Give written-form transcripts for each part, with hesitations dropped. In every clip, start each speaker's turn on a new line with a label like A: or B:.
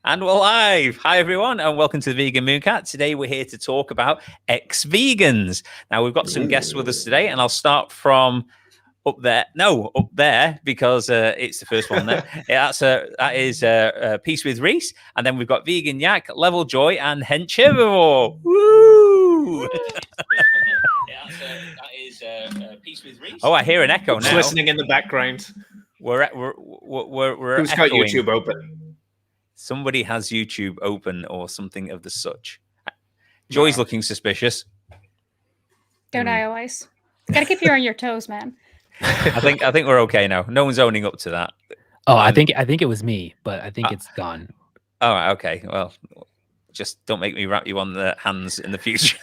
A: And we're live. Hi, everyone, and welcome to the Vegan Mooncat. Today, we're here to talk about ex-vegans. Now, we've got some guests with us today, and I'll start from up there. No, up there, because it's the first one there. That is Peace with Reese. And then we've got Vegan Yak, Level Joy, and Hench Herbivore. Woo! That is Peace with Reese. Oh, I hear an echo now.
B: Just listening in the background.
A: We're
B: Who's got YouTube open?
A: Somebody has YouTube open or something of the such. Joy's looking suspicious.
C: Don't I always? Gotta keep you on your toes, man.
A: I think we're okay now. No one's owning up to that.
D: Oh, I think it was me, but I think it's gone.
A: All right, okay. Well, just don't make me wrap you on the hands in the future.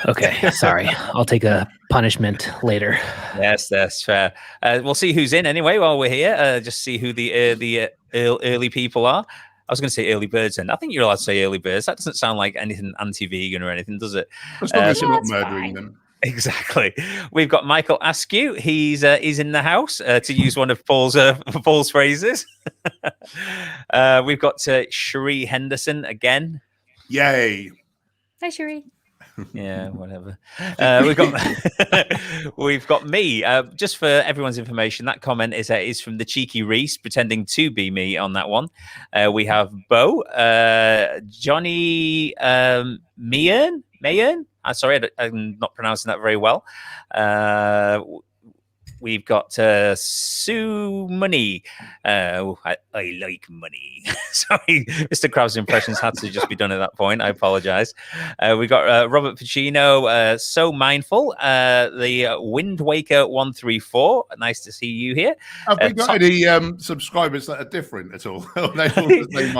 D: Okay, sorry. I'll take a punishment later.
A: Yes, that's fair. We'll see who's in anyway while we're here. Just see who the early people are. I was going to say early birds, and I think you're allowed to say early birds. That doesn't sound like anything anti-vegan or anything, does it?
E: As long as you're not murdering them.
A: Exactly. We've got Michael Askew. He's in the house, to use one of Paul's phrases. We've got Cherie Henderson again.
E: Yay!
C: Hi, Cherie.
A: Yeah, whatever. We've got me. Just for everyone's information, that comment is from the cheeky Reese pretending to be me on that one. We have Bo, Johnny Mayen. I'm sorry, I'm not pronouncing that very well. We've got Sue Money. I like money. Sorry, Mr. Krabs' impressions had to just be done at that point. I apologize. We got Robert Pacino. So Mindful. The Wind Waker 134. Nice to see you here.
E: Have we got any subscribers that are different at all?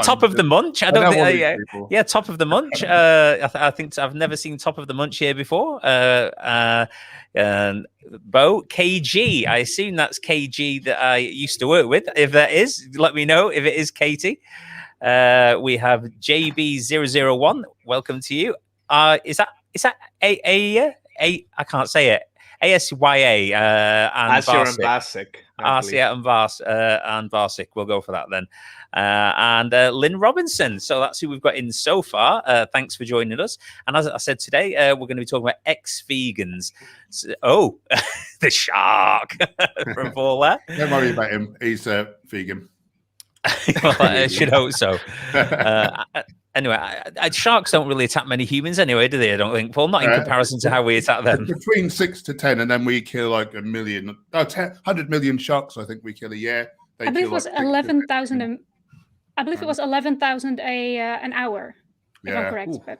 A: Top of the Munch. I don't think. Yeah, Top of the Munch. I think I've never seen Top of the Munch here before. Bo KG, I assume that's KG that I used to work with. If that is, let me know if it is Katie. We have JB001. Welcome to you. Is that a I can't say it. ASYA and
B: Barsic.
A: Arsia and Barsic. We'll go for that then. And Lynn Robinson. So that's who we've got in so far. Thanks for joining us. And as I said today, we're going to be talking about ex-vegans. So, the shark from Paul there.
E: Don't worry about him. He's vegan.
A: Well, I should hope so. Anyway, sharks don't really attack many humans anyway, do they? I don't think, Paul. Not in comparison to how we attack them.
E: Between 6 to 10, and then we kill like 100 million sharks, I think we kill a year.
C: I believe it was 11,000. I believe it was 11,000 an hour, if I'm correct. But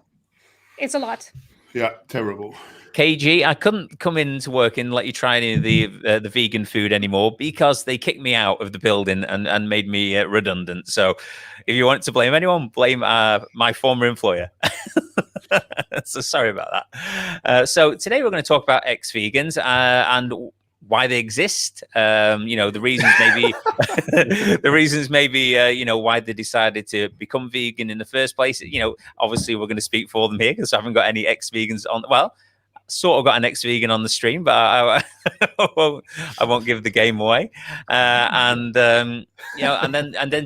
C: it's a lot.
E: Yeah, terrible.
A: KG, I couldn't come into work and let you try any of the vegan food anymore because they kicked me out of the building and made me redundant. So if you want to blame anyone, blame my former employer. So sorry about that. So today we're going to talk about ex-vegans and why they exist. The reasons maybe why they decided to become vegan in the first place. Obviously we're going to speak for them here because I haven't got any ex-vegans on. Well, sort of got an ex-vegan on the stream, but I won't give the game away. And then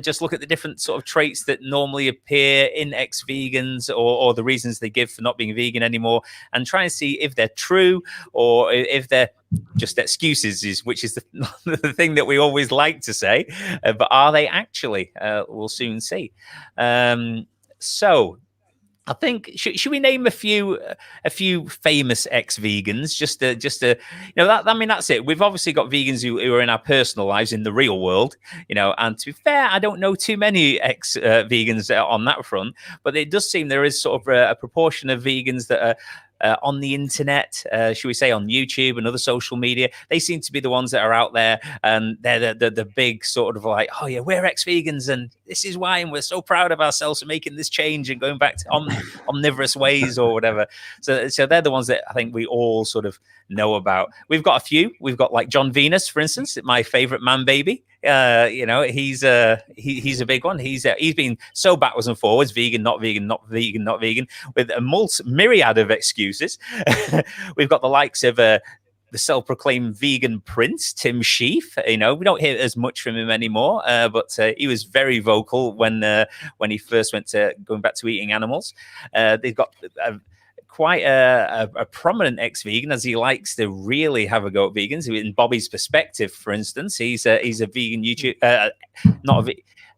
A: just look at the different sort of traits that normally appear in ex-vegans or the reasons they give for not being vegan anymore, and try and see if they're true or if they're just excuses, which is the thing that we always like to say. But are they actually? We'll soon see. So I think should we name a few famous ex-vegans just to that's it. We've obviously got vegans who are in our personal lives in the real world, and to be fair, I don't know too many ex-vegans on that front, but it does seem there is sort of a proportion of vegans that are on the internet, should we say on YouTube and other social media. They seem to be the ones that are out there, and they're the big sort of like, oh yeah, we're ex-vegans and this is why, and we're so proud of ourselves for making this change and going back to omnivorous ways or whatever. So they're the ones that I think we all sort of know about. We've got a few. We've got like John Venus, for instance, my favorite man baby. He's a big one. He's been so backwards and forwards, vegan, not vegan, not vegan, not vegan, with a myriad of excuses. We've got the likes of the the self-proclaimed vegan prince, Tim Sheaf. You know, we don't hear as much from him anymore, but he was very vocal when he first went to going back to eating animals. They've got quite a prominent ex-vegan, as he likes to really have a go at vegans. In Bobby's perspective, for instance, he's a vegan YouTuber, not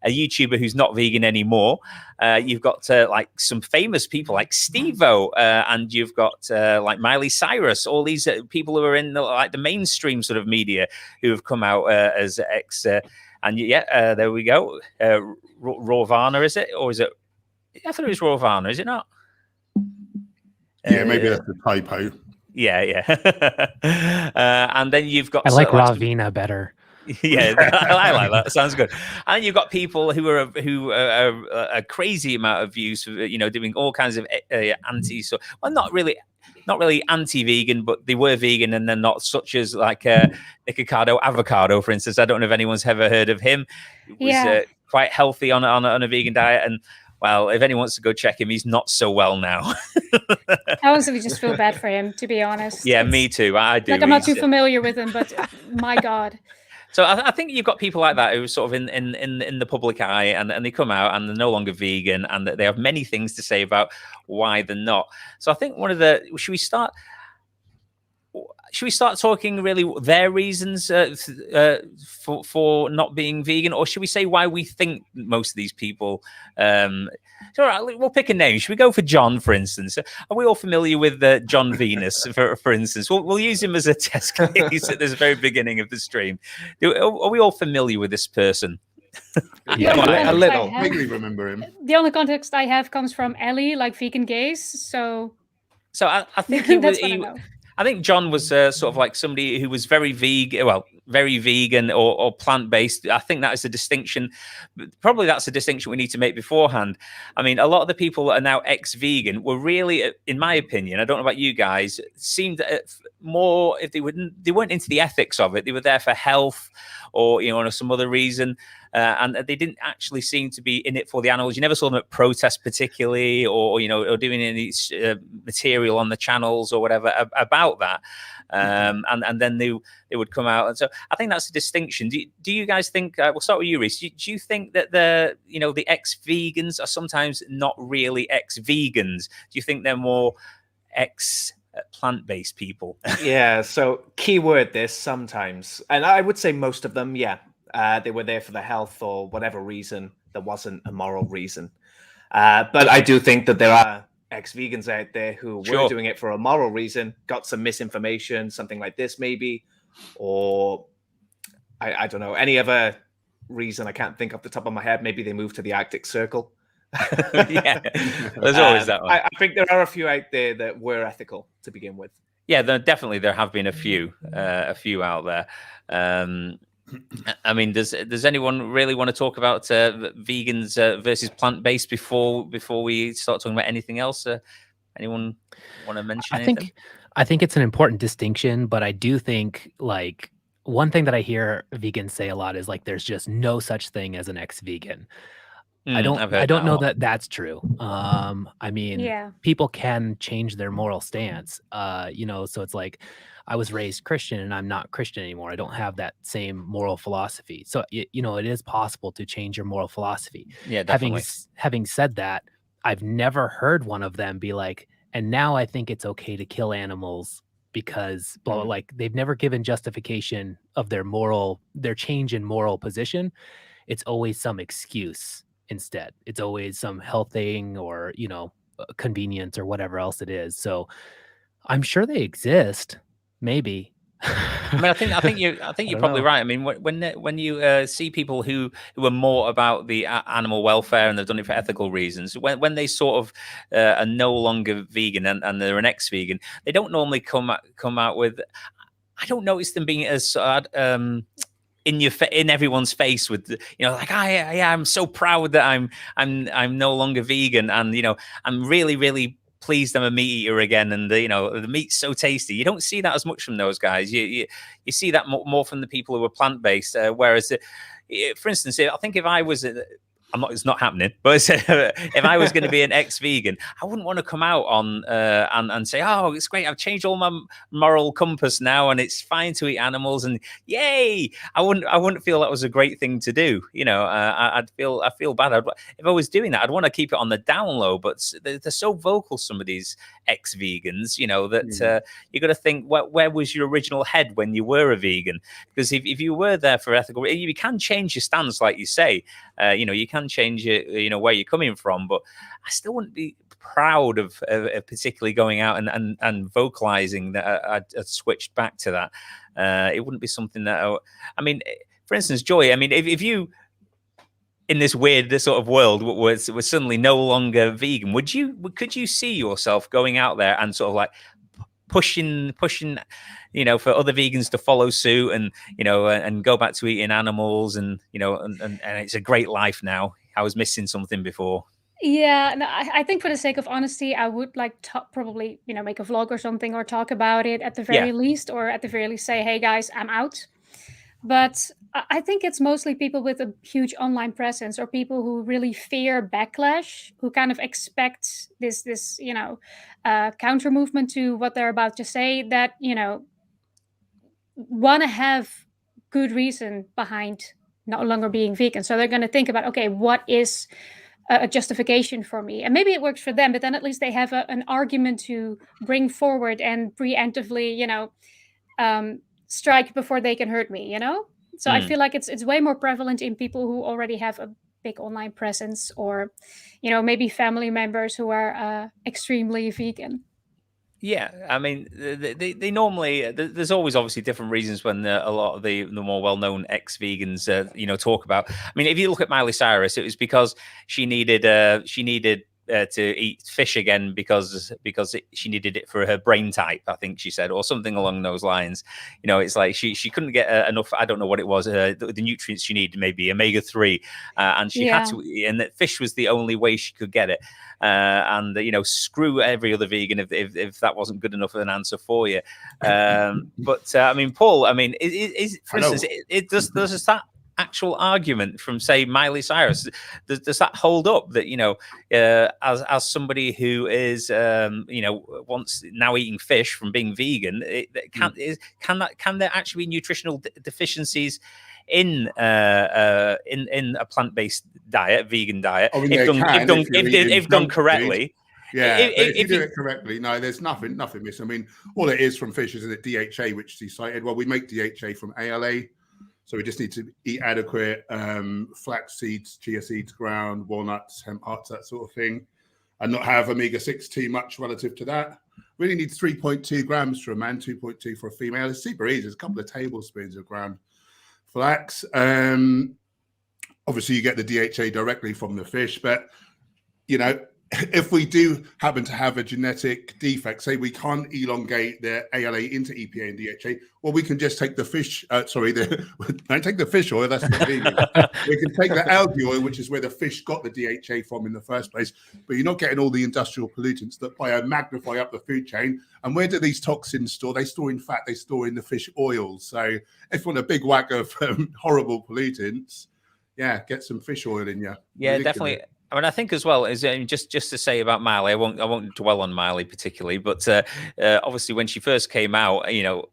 A: a YouTuber who's not vegan anymore. You've got like some famous people like Steve-O, and you've got like Miley Cyrus, all these people who are in the mainstream sort of media who have come out as ex. And yeah, there we go. Rawvana, is it? Or is it? I thought it was Rawvana, is it not?
E: Yeah, maybe that's a typo.
A: Yeah. And then you've got...
D: I like Rawvana better.
A: Yeah, I like that. Sounds good. And you've got people who are a crazy amount of views, you know, doing all kinds of not really anti-vegan, but they were vegan and they're not, such as like Nikocado Avocado, for instance. I don't know if anyone's ever heard of him. He was quite healthy on a vegan diet, and well, if anyone wants to go check him, he's not so well now.
C: I honestly just feel bad for him, to be honest.
A: Yeah, me too. I do.
C: Like, I'm not too familiar with him, but my God.
A: So I think you've got people like that who are sort of in the public eye, and they come out and they're no longer vegan, and they have many things to say about why they're not. So I think should we start talking really their reasons for not being vegan, or should we say why we think most of these people? So all right, we'll pick a name. Should we go for John, for instance? Are we all familiar with John Venus, for instance? We'll use him as a test case at the very beginning of the stream. Are we all familiar with this person?
B: Yeah, a little.
E: I vaguely remember him.
C: The only context I have comes from Ellie, like Vegan Gaze. So
A: I think I think John was sort of like somebody who was very vegan or plant-based. I think that is a distinction. Probably that's a distinction we need to make beforehand. I mean, a lot of the people that are now ex-vegan were really, in my opinion, I don't know about you guys, seemed more, if they weren't into the ethics of it, they were there for health or, you know, or some other reason. And they didn't actually seem to be in it for the animals. You never saw them at protests particularly, or you know, or doing any material on the channels or whatever about that. And then they would come out, and so I think that's a distinction. Do you guys think? We'll start with you, Reese. Do you think that the ex-vegans are sometimes not really ex-vegans? Do you think they're more plant-based people?
B: Yeah. So keyword this sometimes, and I would say most of them. Yeah. They were there for the health or whatever reason. There wasn't a moral reason. But I do think that there are ex-vegans out there who were doing it for a moral reason, got some misinformation, something like this maybe, or I don't know, any other reason I can't think off the top of my head. Maybe they moved to the Arctic Circle.
A: Yeah, there's always that one.
B: I think there are a few out there that were ethical to begin with.
A: Yeah, there have been a few out there. I mean, does anyone really want to talk about vegans versus plant-based before we start talking about anything else? Anyone want to mention anything?
D: I think it's an important distinction, but I do think, like, one thing that I hear vegans say a lot is like there's just no such thing as an ex-vegan. I don't know that that's true. I mean, people can change their moral stance. You know, so it's like, I was raised Christian and I'm not Christian anymore. I don't have that same moral philosophy. So, you know, it is possible to change your moral philosophy.
A: Yeah, definitely.
D: Having said that, I've never heard one of them be like, and now I think it's okay to kill animals because blah, like they've never given justification of their change in moral position. It's always some excuse instead. It's always some health thing or, you know, convenience or whatever else it is. So I'm sure they exist. Maybe.
A: I mean, I think you're probably right. I mean, when you see people who are more about the animal welfare and they've done it for ethical reasons, when they sort of are no longer vegan and they're an ex-vegan, they don't normally come out with. I don't notice them being as in everyone's face with, you know, like I'm so proud that I'm no longer vegan, and you know, I'm really pleased I'm a meat eater again, and you know, the meat's so tasty. You don't see that as much from those guys. You see that more from the people who are plant-based. Whereas, for instance, I think if I was it's not happening. But if I was going to be an ex-vegan, I wouldn't want to come out on and say, "Oh, it's great! I've changed all my moral compass now, and it's fine to eat animals." And yay! I wouldn't feel that was a great thing to do. You know, I feel bad. If I was doing that, I'd want to keep it on the down low. But they're so vocal, some of these ex-vegans. You know that you got to think, where was your original head when you were a vegan? Because if you were there for ethical, you can change your stance, like you say. You know, you can change it, you know, where you're coming from, but I still wouldn't be proud of particularly going out and vocalizing that I'd switched back to that. It wouldn't be something that I mean, for instance, Joy, I mean, if you in this weird sort of world was suddenly no longer vegan, could you see yourself going out there and sort of like pushing, you know, for other vegans to follow suit and, you know, and go back to eating animals and, you know, and it's a great life now. I was missing something before.
C: Yeah, no, I think for the sake of honesty, I would like to probably, you know, make a vlog or something or talk about it at the very least, or at the very least say, hey guys, I'm out. But I think it's mostly people with a huge online presence or people who really fear backlash, who kind of expect this you know, counter movement to what they're about to say, that, you know, want to have good reason behind no longer being vegan. So they're going to think about, okay, what is a justification for me? And maybe it works for them, but then at least they have an argument to bring forward and preemptively, you know, strike before they can hurt me, you know? So I feel like it's way more prevalent in people who already have a big online presence, or, you know, maybe family members who are extremely vegan.
A: Yeah, I mean, they normally, there's always obviously different reasons when a lot of the more well-known ex-vegans, you know, talk about. I mean, if you look at Miley Cyrus, it was because she needed to eat fish again because she needed it for her brain type, I think she said, or something along those lines. You know, it's like she couldn't get enough. I don't know what it was. The nutrients she needed, maybe omega-3, and she had to, and that fish was the only way she could get it. And you know, screw every other vegan if that wasn't good enough of an answer for you. But I mean, Paul, I mean, is for instance, does that actual argument from, say, Miley Cyrus, does that hold up? That, you know, as somebody who is you know, wants now eating fish from being vegan, can there actually be nutritional deficiencies in a plant-based diet, vegan diet,
E: I mean,
A: if done correctly?
E: Yeah, if you do it correctly, no, there's nothing missing. I mean, all it is from fish is the DHA, which you cited. Well, we make DHA from ALA, so we just need to eat adequate flax seeds, chia seeds, ground, walnuts, hemp hearts, that sort of thing, and not have omega-6 too much relative to that. Really need 3.2 grams for a man, 2.2 for a female. It's super easy. It's a couple of tablespoons of ground flax. Obviously, you get the DHA directly from the fish, but, you know, if we do happen to have a genetic defect, say we can't elongate the ALA into EPA and DHA, well, we can just take the fish, don't take the fish oil, that's the vegan. We can take the algae oil, which is where the fish got the DHA from in the first place, but you're not getting all the industrial pollutants that magnify up the food chain. And where do these toxins store? They store in fat, they store in the fish oils. So if you want a big whack of horrible pollutants, yeah, get some fish oil in you.
A: Yeah, definitely. I mean, I think as well is just to say about Miley. I won't dwell on Miley particularly, but obviously when she first came out, you know,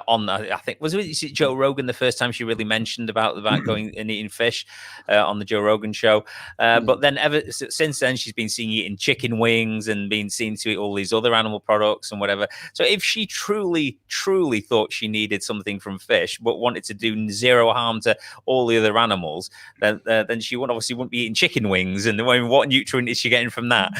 A: on I think was it Joe Rogan the first time she really mentioned about going and eating fish on the Joe Rogan show. But then ever since then, she's been seen eating chicken wings and being seen to eat all these other animal products and whatever. So if she truly thought she needed something from fish, but wanted to do zero harm to all the other animals, then she wouldn't be eating chicken wings. And I mean, what nutrient is she getting from that?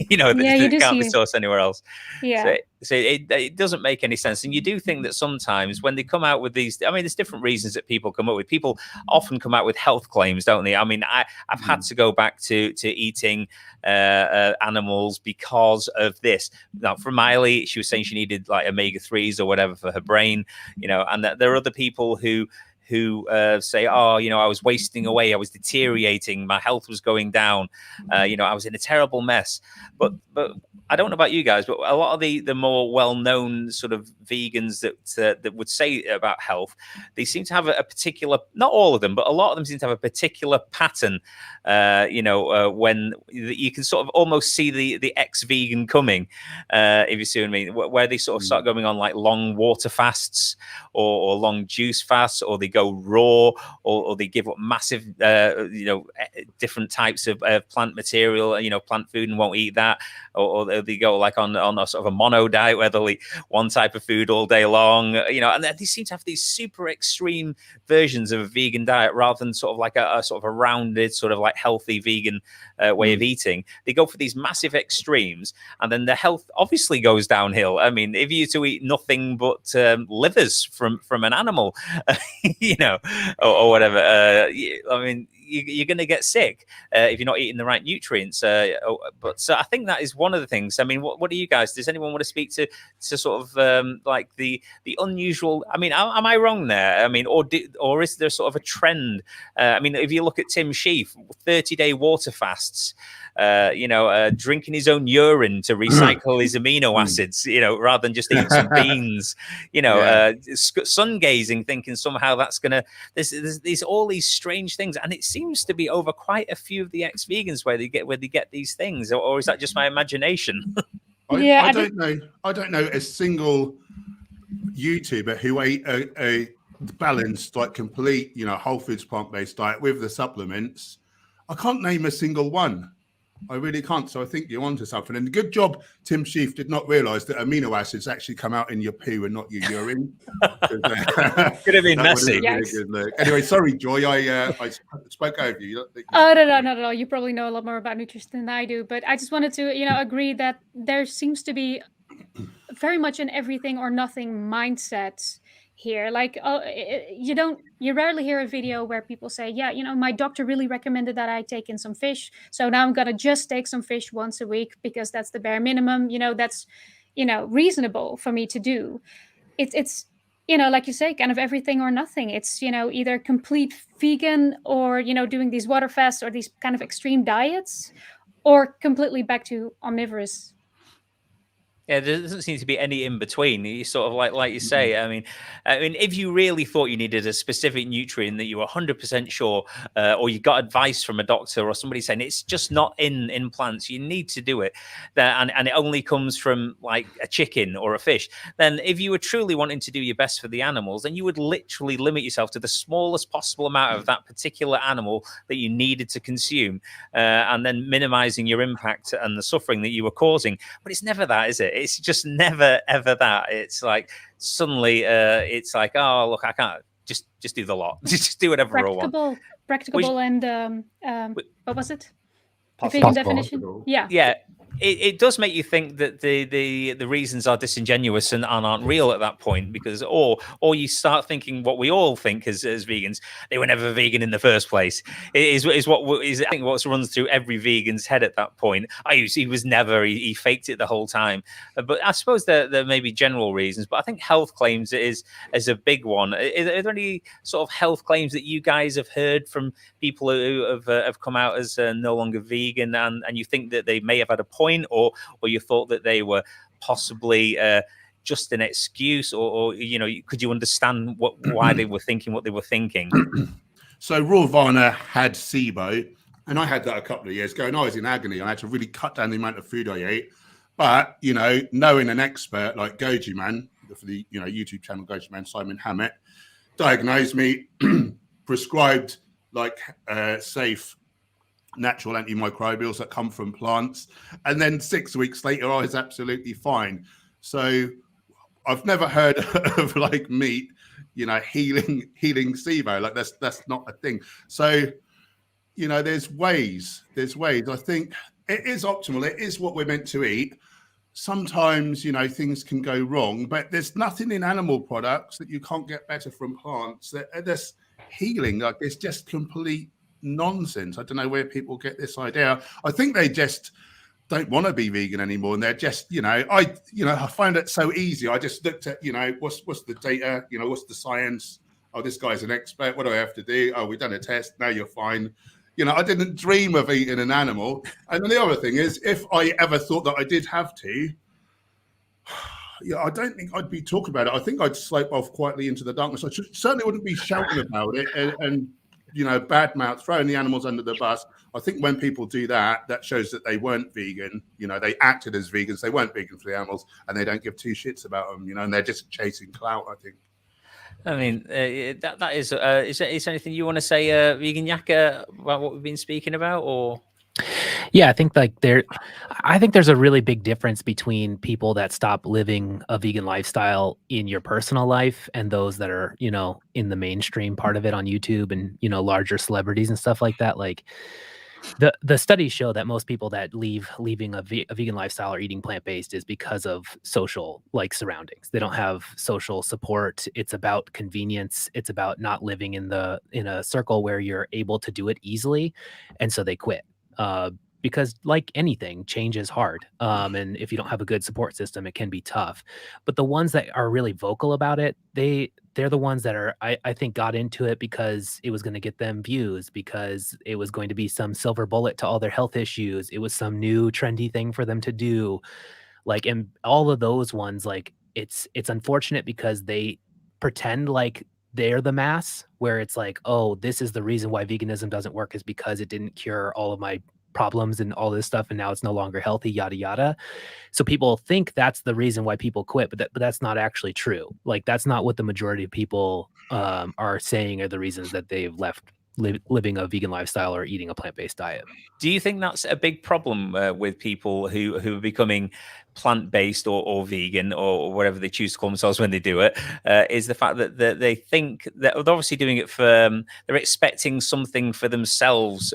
A: You know, that can't be sourced anywhere else. Yeah. So it doesn't make any sense. And you do think that sometimes when they come out with these, I mean, there's different reasons that people come up with. People often come out with health claims, don't they? I mean, I've had to go back to eating animals because of this. Now, for Miley, she was saying she needed like omega-3s or whatever for her brain, you know, and that there are other people who who say, oh, you know, I was wasting away, I was deteriorating, my health was going down, you know, I was in a terrible mess. But I don't know about you guys, but a lot of the more well-known sort of vegans that would say about health, they seem to have a particular, not all of them, but a lot of them seem to have a particular pattern, you know, when you can sort of almost see the ex-vegan coming, if you see what I mean, where they sort of start going on like long water fasts or long juice fasts, or they go raw, or they give up massive, you know, different types of plant material, you know, plant food, and won't eat that, or they go like on a sort of a mono diet where they'll eat one type of food all day long, you know, and they seem to have these super extreme versions of a vegan diet rather than sort of like a sort of a rounded sort of like healthy vegan way of eating. They go for these massive extremes, and then the health obviously goes downhill. I mean, if you to eat nothing but livers from an animal, you know, or whatever, I mean, you're going to get sick if you're not eating the right nutrients. But so I think that is one of the things. I mean, what do you guys? Does anyone want to speak to sort of like the unusual? I mean, am I wrong there? I mean, or is there sort of a trend? I mean, if you look at Tim Sheaf, 30-day water fasts. You know, drinking his own urine to recycle his amino acids, you know, rather than just eating some beans, you know, sun gazing, thinking somehow that's gonna, there's all these strange things, and it seems to be over quite a few of the ex-vegans where they get these things, or is that just my imagination?
E: I don't know a single YouTuber who ate a balanced, like complete, you know, whole foods plant-based diet with the supplements. I can't name a single one. I really can't. So I think you're onto something. And good job, Tim Sheaf did not realize that amino acids actually come out in your poo and not your urine. Could have been messy. Yes. Really good look. Anyway, sorry, Joy. I spoke over you.
C: Oh, no, not at all. You probably know a lot more about nutrition than I do. But I just wanted to, you know, agree that there seems to be very much an everything or nothing mindset here. Like, you rarely hear a video where people say, yeah, you know, my doctor really recommended that I take in some fish, so now I'm gonna just take some fish once a week because that's the bare minimum, you know, that's, you know, reasonable for me to do. It's you know, like you say, kind of everything or nothing. It's, you know, either complete vegan, or, you know, doing these water fasts or these kind of extreme diets, or completely back to omnivorous.
A: Yeah, there doesn't seem to be any in between. You sort of like you say. I mean, if you really thought you needed a specific nutrient that you were 100% sure, or you got advice from a doctor or somebody saying it's just not in plants, you need to do it, and it only comes from like a chicken or a fish. Then, if you were truly wanting to do your best for the animals, then you would literally limit yourself to the smallest possible amount of that particular animal that you needed to consume, and then minimizing your impact and the suffering that you were causing. But it's never that, is it? It's just never ever that. It's like suddenly it's like, oh look, I can't just do the lot. Just do whatever I want.
C: Practicable and what was it? The
E: vegan
C: definition. Yeah.
A: It does make you think that the reasons are disingenuous and aren't real at that point, because or you start thinking what we all think as vegans, they were never vegan in the first place. Is I think what runs through every vegan's head at that point. He was never, he faked it the whole time. But I suppose there may be general reasons, but I think health claims is a big one. Are there any sort of health claims that you guys have heard from people who have come out as no longer vegan, and you think that they may have had a point, or you thought that they were possibly just an excuse, or you know, could you understand why they were thinking what they were thinking?
E: So Rawvana had SIBO, and I had that a couple of years ago, and I was in agony. I had to really cut down the amount of food I ate. But you know, knowing an expert like Goji Man for the YouTube channel Goji Man, Simon Hammett, diagnosed me, prescribed like safe natural antimicrobials that come from plants, and then 6 weeks later I was absolutely fine. So I've never heard of like meat, you know, healing SIBO. Like that's not a thing. So you know, there's ways. I think it is optimal. It is what we're meant to eat. Sometimes, you know, things can go wrong, but there's nothing in animal products that you can't get better from plants. There's healing. Like, it's just complete nonsense. I don't know where people get this idea. I think they just don't want to be vegan anymore, and they're just, I find it so easy. I just looked at, what's the data, what's the science, oh, this guy's an expert. What do I have to do? Oh, we've done a test. Now you're fine. You know, I didn't dream of eating an animal. And then the other thing is, if I ever thought that I did have to, yeah, I don't think I'd be talking about it. I think I'd slope off quietly into the darkness. I certainly wouldn't be shouting about it and you know, badmouth, throwing the animals under the bus. I think when people do that, that shows that they weren't vegan. You know, they acted as vegans. They weren't vegan for the animals, and they don't give two shits about them. You know, and they're just chasing clout, I think.
A: I mean, that is there anything you want to say, Vegan Yaka, about what we've been speaking about, or?
D: Yeah, I think there's a really big difference between people that stop living a vegan lifestyle in your personal life and those that are, you know, in the mainstream part of it on YouTube and, you know, larger celebrities and stuff like that. Like the studies show that most people that leaving a vegan lifestyle or eating plant-based is because of social like surroundings. They don't have social support. It's about convenience. It's about not living in a circle where you're able to do it easily. And so they quit. Because like anything, change is hard. And if you don't have a good support system, it can be tough. But the ones that are really vocal about it, they're the ones that are, I think, got into it because it was going to get them views, because it was going to be some silver bullet to all their health issues. It was some new trendy thing for them to do. Like, and all of those ones, like it's unfortunate because they pretend like they're the mass, where it's like, oh, this is the reason why veganism doesn't work is because it didn't cure all of my problems and all this stuff, and now it's no longer healthy, yada yada. So people think that's the reason why people quit, but that's not actually true. Like, that's not what the majority of people are saying are the reasons that they've left living a vegan lifestyle or eating a plant-based diet.
A: Do you think that's a big problem with people who are becoming plant-based or vegan or whatever they choose to call themselves when they do it, is the fact that they think that they're obviously doing it for, they're expecting something for themselves,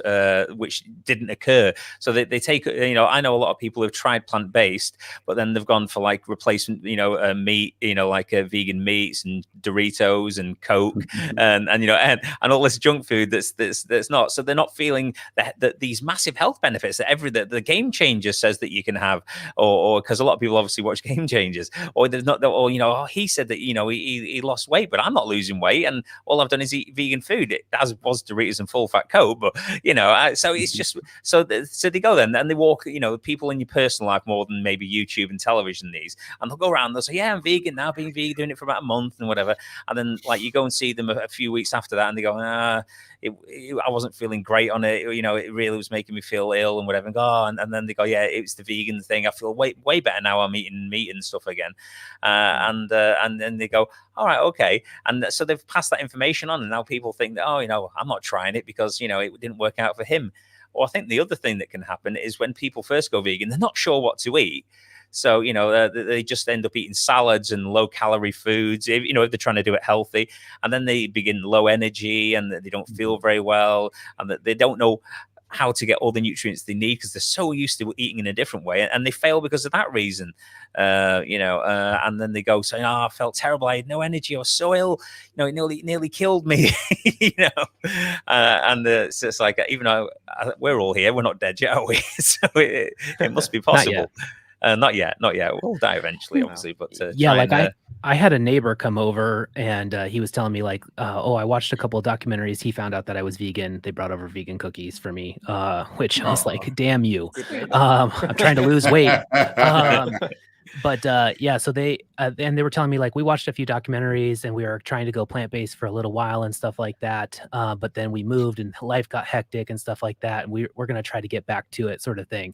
A: which didn't occur. So they take, you know, I know a lot of people who've tried plant-based, but then they've gone for like replacement, you know, meat, you know, like vegan meats and Doritos and Coke and you know, and all this junk food that's not, so they're not feeling that these massive health benefits that the Game Changer says that you can have, or because a lot of people obviously watch Game Changers, or there's not, or you know, oh, he said that, you know, he lost weight, but I'm not losing weight, and all I've done is eat vegan food. It was Doritos and full fat Coke, but you know, so it's just so they go then and they walk, you know, people in your personal life more than maybe YouTube and television these, and they'll go around, they'll say, yeah, I'm vegan now, being vegan, doing it for about a month and whatever, and then like you go and see them a few weeks after that, and they go, I wasn't feeling great on it, you know, it really was making me feel ill and whatever, and then they go, yeah, it's the vegan thing, I feel way better now, I'm eating meat and stuff again, and then they go, all right, okay, and so they've passed that information on, and now people think that, oh, you know, I'm not trying it because, you know, it didn't work out for him. Or I think the other thing that can happen is when people first go vegan, they're not sure what to eat. So, you know, they just end up eating salads and low calorie foods, you know, if they're trying to do it healthy. And then they begin low energy and they don't feel very well, and that they don't know how to get all the nutrients they need because they're so used to eating in a different way, and they fail because of that reason, you know, and then they go saying, oh, I felt terrible, I had no energy, I was so ill, you know, it nearly killed me, you know, and so it's like, even though we're all here, we're not dead yet, are we? So it must be possible. Not yet. We'll die eventually, obviously. But
D: yeah, like I had a neighbor come over and he was telling me like, oh, I watched a couple of documentaries. He found out that I was vegan. They brought over vegan cookies for me, which I was like, damn you. I'm trying to lose weight. But yeah, so they and they were telling me like, we watched a few documentaries and we were trying to go plant-based for a little while and stuff like that. But then we moved and life got hectic and stuff like that. And we're going to try to get back to it, sort of thing.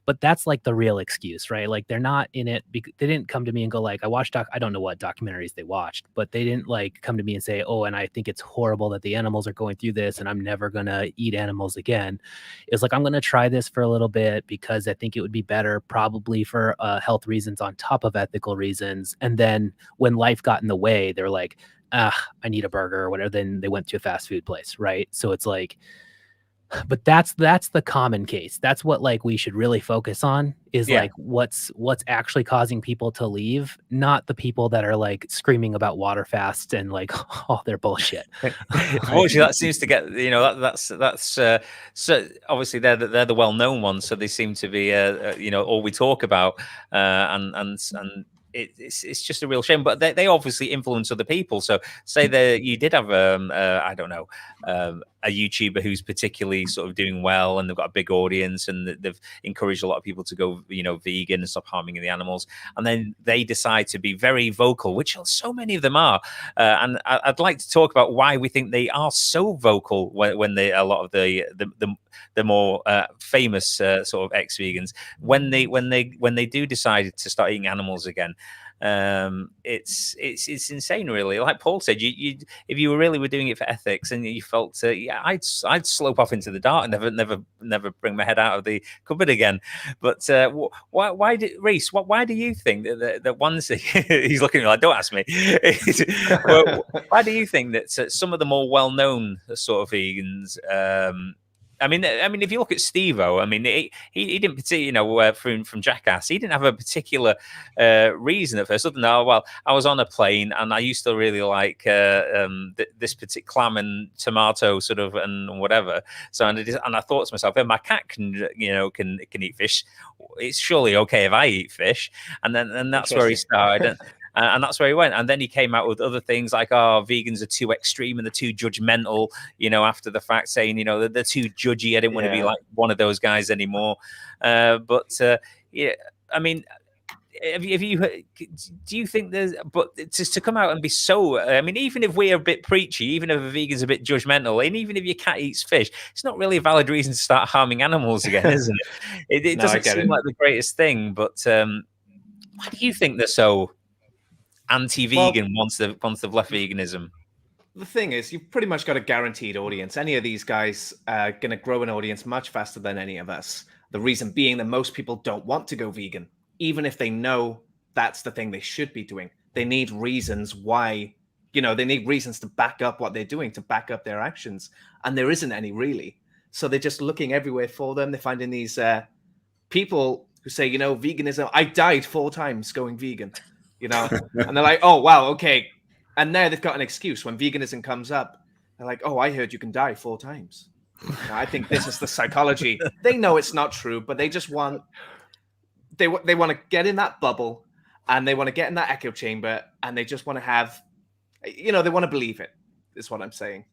D: But that's like the real excuse, right? Like they're not in it. They didn't come to me and go like, I don't know what documentaries they watched, but they didn't like come to me and say, oh, and I think it's horrible that the animals are going through this and I'm never going to eat animals again. It's like, I'm going to try this for a little bit because I think it would be better probably for health reasons on top of ethical reasons. And then when life got in the way, they're like, I need a burger or whatever. Then they went to a fast food place, right? So it's like, but that's the common case. That's what like we should really focus on is like what's actually causing people to leave, not the people that are like screaming about water fasts and like all their bullshit.
A: Unfortunately, that seems to get, you know, that's so obviously they're the well-known ones, so they seem to be you know, all we talk about, and it's just a real shame. But they obviously influence other people. So say that you did have I don't know, a YouTuber who's particularly sort of doing well, and they've got a big audience, and they've encouraged a lot of people to go, you know, vegan and stop harming the animals. And then they decide to be very vocal, which so many of them are. And I'd like to talk about why we think they are so vocal when they, a lot of the more famous sort of ex-vegans, when they do decide to start eating animals again. It's insane, really. Like Paul said, you if you really were doing it for ethics and you felt I'd slope off into the dark and never bring my head out of the cupboard again. But why did Reese, why do you think that once he's looking at me like, don't ask me. Why do you think that some of the more well-known sort of vegans, I mean, if you look at Steve-O, I mean, he didn't particularly, you know, from Jackass, he didn't have a particular reason at first. Other than, oh, well, I was on a plane and I used to really like this particular clam and tomato sort of and whatever. So and I thought to myself, my cat can eat fish. It's surely okay if I eat fish. And that's where he started. And that's where he went. And then he came out with other things like, oh, vegans are too extreme and they're too judgmental, you know, after the fact, saying, you know, they're too judgy. I didn't want to be like one of those guys anymore. Yeah, I mean, do you think there's, but just to come out and be so, I mean, even if we're a bit preachy, even if a vegan's a bit judgmental, and even if your cat eats fish, it's not really a valid reason to start harming animals again, isn't it? It doesn't seem like the greatest thing, but why do you think they're so anti-vegan once they've left veganism?
B: The thing is, you've pretty much got a guaranteed audience. Any of these guys are going to grow an audience much faster than any of us. The reason being that most people don't want to go vegan, even if they know that's the thing they should be doing. They need reasons why, you know, they need reasons to back up what they're doing, to back up their actions. And there isn't any really. So they're just looking everywhere for them. They're finding these people who say, you know, veganism, I died 4 times going vegan. You know, and they're like, oh, wow, okay. And now they've got an excuse when veganism comes up. They're like, oh, I heard you can die 4 times. Now, I think this is the psychology. They know it's not true, but they just want, they want to get in that bubble and they want to get in that echo chamber and they just want to have, you know, they want to believe it, is what I'm saying.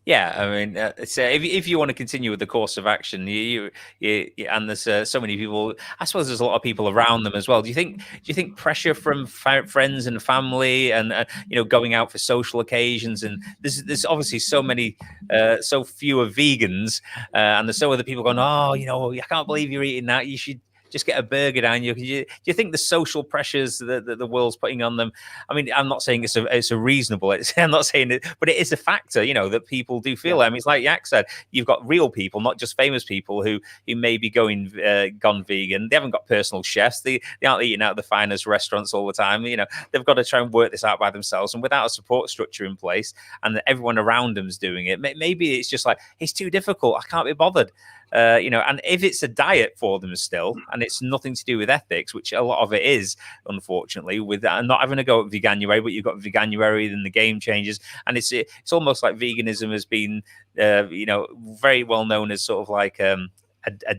A: Yeah, I mean, if you want to continue with the course of action, you and there's so many people. I suppose there's a lot of people around them as well. Do you think pressure from friends and family, and you know, going out for social occasions, and there's obviously so fewer vegans, and there's so other people going, oh, you know, I can't believe you're eating that. You should just get a burger down. Do you think the social pressures that the world's putting on them? I mean, I'm not saying it's a reasonable. I'm not saying it, but it is a factor, you know, that people do feel. I mean, it's like Yak said, you've got real people, not just famous people who may be gone vegan. They haven't got personal chefs. They aren't eating out of the finest restaurants all the time. You know, they've got to try and work this out by themselves, and without a support structure in place, and everyone around them's doing it. Maybe it's just like, it's too difficult. I can't be bothered. You know, and if it's a diet for them still, and it's nothing to do with ethics, which a lot of it is, unfortunately, with not having to go at Veganuary, but you've got Veganuary, then the game changes, and it's almost like veganism has been, you know, very well known as sort of like a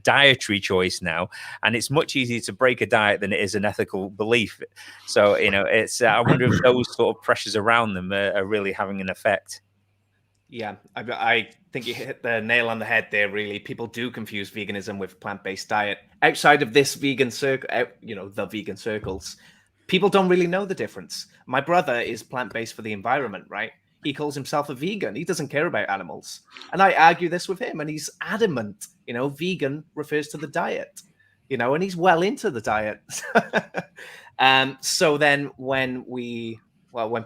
A: dietary choice now, and it's much easier to break a diet than it is an ethical belief. So, you know, it's I wonder if those sort of pressures around them are really having an effect.
B: Yeah, I think you hit the nail on the head there, really. People do confuse veganism with plant-based diet. Outside of this vegan circle, you know, the vegan circles, people don't really know the difference. My brother is plant-based for the environment, right? He calls himself a vegan. He doesn't care about animals. And I argue this with him, and he's adamant, you know, vegan refers to the diet, you know, and he's well into the diet. So then when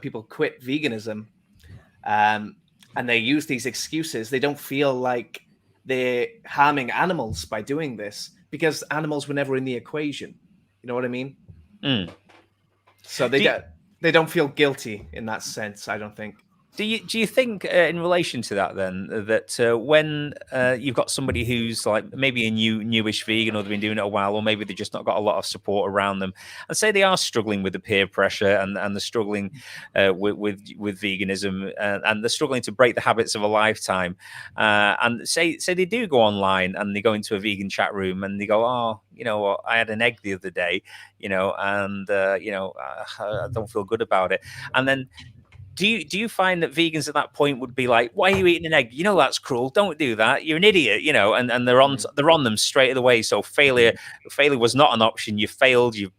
B: people quit veganism, and they use these excuses, they don't feel like they're harming animals by doing this because animals were never in the equation. You know what I mean? So they don't feel guilty in that sense, I don't think.
A: Do you think in relation to that then that when you've got somebody who's like maybe a newish vegan, or they've been doing it a while, or maybe they've just not got a lot of support around them, and say they are struggling with the peer pressure and they're struggling with veganism, and they're struggling to break the habits of a lifetime, and say they do go online and they go into a vegan chat room and they go, oh, you know what, I had an egg the other day, you know, and you know, I don't feel good about it, and then do you find that vegans at that point would be like, why are you eating an egg? You know that's cruel. Don't do that. You're an idiot, you know, and they're on them straight away. So failure was not an option. You failed. You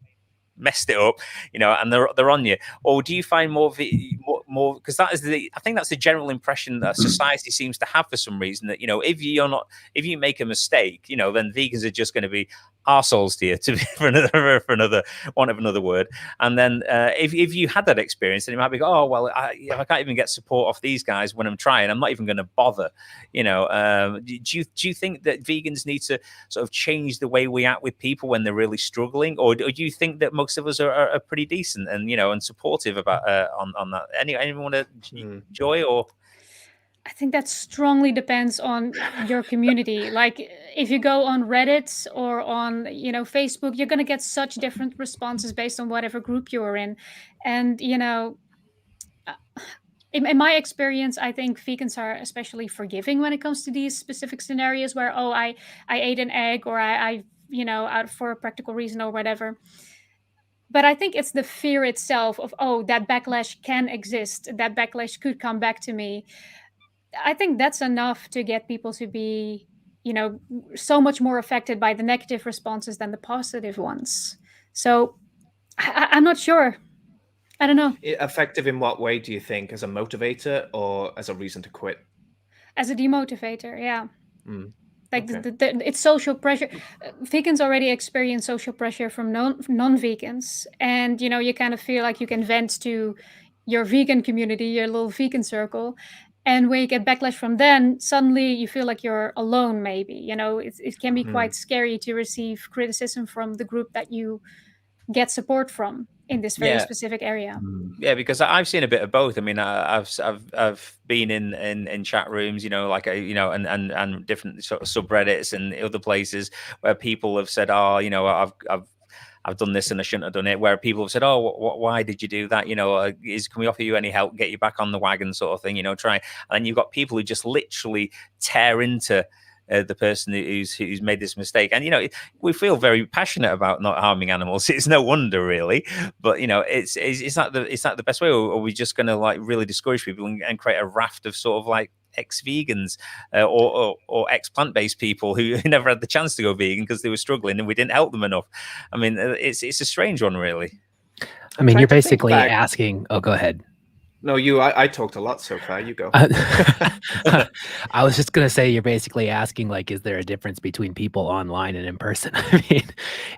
A: messed it up, you know, and they're on you. Or do you find more because I think that's the general impression that society seems to have for some reason, that, you know, if you make a mistake, you know, then vegans are just going to be arseholes to you, for another want of another word. And then if you had that experience, then you might be go, oh well, I can't even get support off these guys when I'm trying, I'm not even going to bother, you know. Do you think that vegans need to sort of change the way we act with people when they're really struggling, or do you think that most of us are pretty decent and, you know, and supportive about on that? Anyone want to Joy? Or
C: I think that strongly depends on your community. Like if you go on Reddit or on, you know, Facebook, you're going to get such different responses based on whatever group you're in. And, you know, in my experience, I think vegans are especially forgiving when it comes to these specific scenarios where, oh, I ate an egg, or I you know, out for a practical reason or whatever. But I think it's the fear itself of, oh, that backlash can exist, that backlash could come back to me. I think that's enough to get people to be, you know, so much more affected by the negative responses than the positive ones. So I'm not sure. I don't know.
B: Effective in what way do you think? As a motivator or as a reason to quit?
C: As a demotivator, yeah. Like
B: okay.
C: it's social pressure. Vegans already experience social pressure from non-vegans, and, you know, you kind of feel like you can vent to your vegan community, your little vegan circle, and when you get backlash from them, suddenly you feel like you're alone. Maybe, you know, it can be quite scary to receive criticism from the group that you get support from in this very specific area.
A: Yeah, because I've seen a bit of both. I mean, I've been in chat rooms, you know, like you know, and different sort of subreddits and other places where people have said, oh, you know, I've done this and I shouldn't have done it. Where people have said, oh, why did you do that? You know, can we offer you any help, get you back on the wagon, sort of thing, you know, try. And then you've got people who just literally tear into the person who's made this mistake. And, you know, we feel very passionate about not harming animals. It's no wonder, really. But, you know, it's not the best way. Or are we just going to like really discourage people and create a raft of sort of like ex-vegans or ex-plant-based people who never had the chance to go vegan because they were struggling and we didn't help them enough? I mean, it's a strange one, really.
D: I mean, you're basically asking. Oh, go ahead.
B: No, I talked a lot so far. You go.
D: I was just going to say, you're basically asking, like, is there a difference between people online and in person? I mean,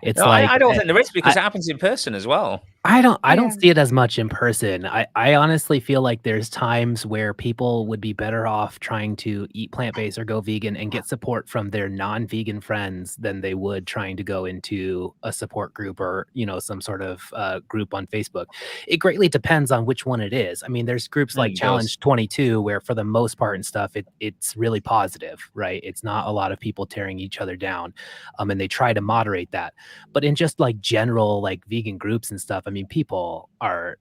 D: it's like...
A: I don't think there is, because it happens in person as well.
D: I don't see it as much in person. I honestly feel like there's times where people would be better off trying to eat plant-based or go vegan and get support from their non-vegan friends than they would trying to go into a support group or, you know, some sort of group on Facebook. It greatly depends on which one it is. I mean, there's groups like Challenge 22 where for the most part and stuff, it's really positive, right? It's not a lot of people tearing each other down, and they try to moderate that. But in just like general like vegan groups and stuff, I mean, people are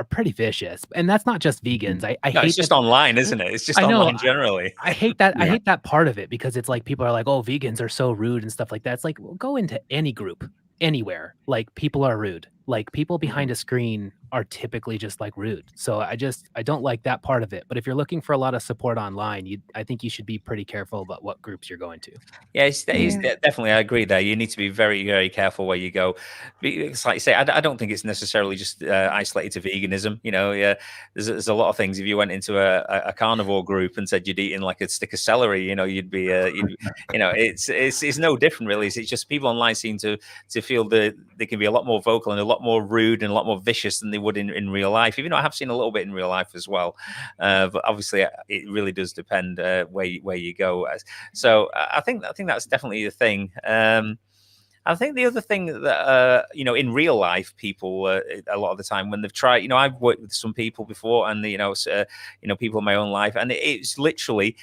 D: pretty vicious, and that's not just vegans. I hate
A: it's just online, isn't it? It's just online generally.
D: I hate that. I hate that part of it, because it's like people are like, oh, vegans are so rude and stuff like that. It's like, well, go into any group anywhere, like people are rude. Like people behind a screen are typically just like rude. So I don't like that part of it. But if you're looking for a lot of support online, I think you should be pretty careful about what groups you're going to.
A: Yeah, definitely. I agree there. You need to be very, very careful where you go. It's like you say, I don't think it's necessarily just isolated to veganism. You know, there's a lot of things. If you went into a carnivore group and said you'd eaten like a stick of celery, you know, you'd be, you know, it's no different really. It's just people online seem to feel that they can be a lot more vocal and a lot more rude and a lot more vicious than they would in real life, even though I have seen a little bit in real life as well. But obviously it really does depend where you go. So I think that's definitely the thing. I think the other thing that you know, in real life, people a lot of the time when they've tried, you know, I've worked with some people before, and you know, people in my own life, and it's literally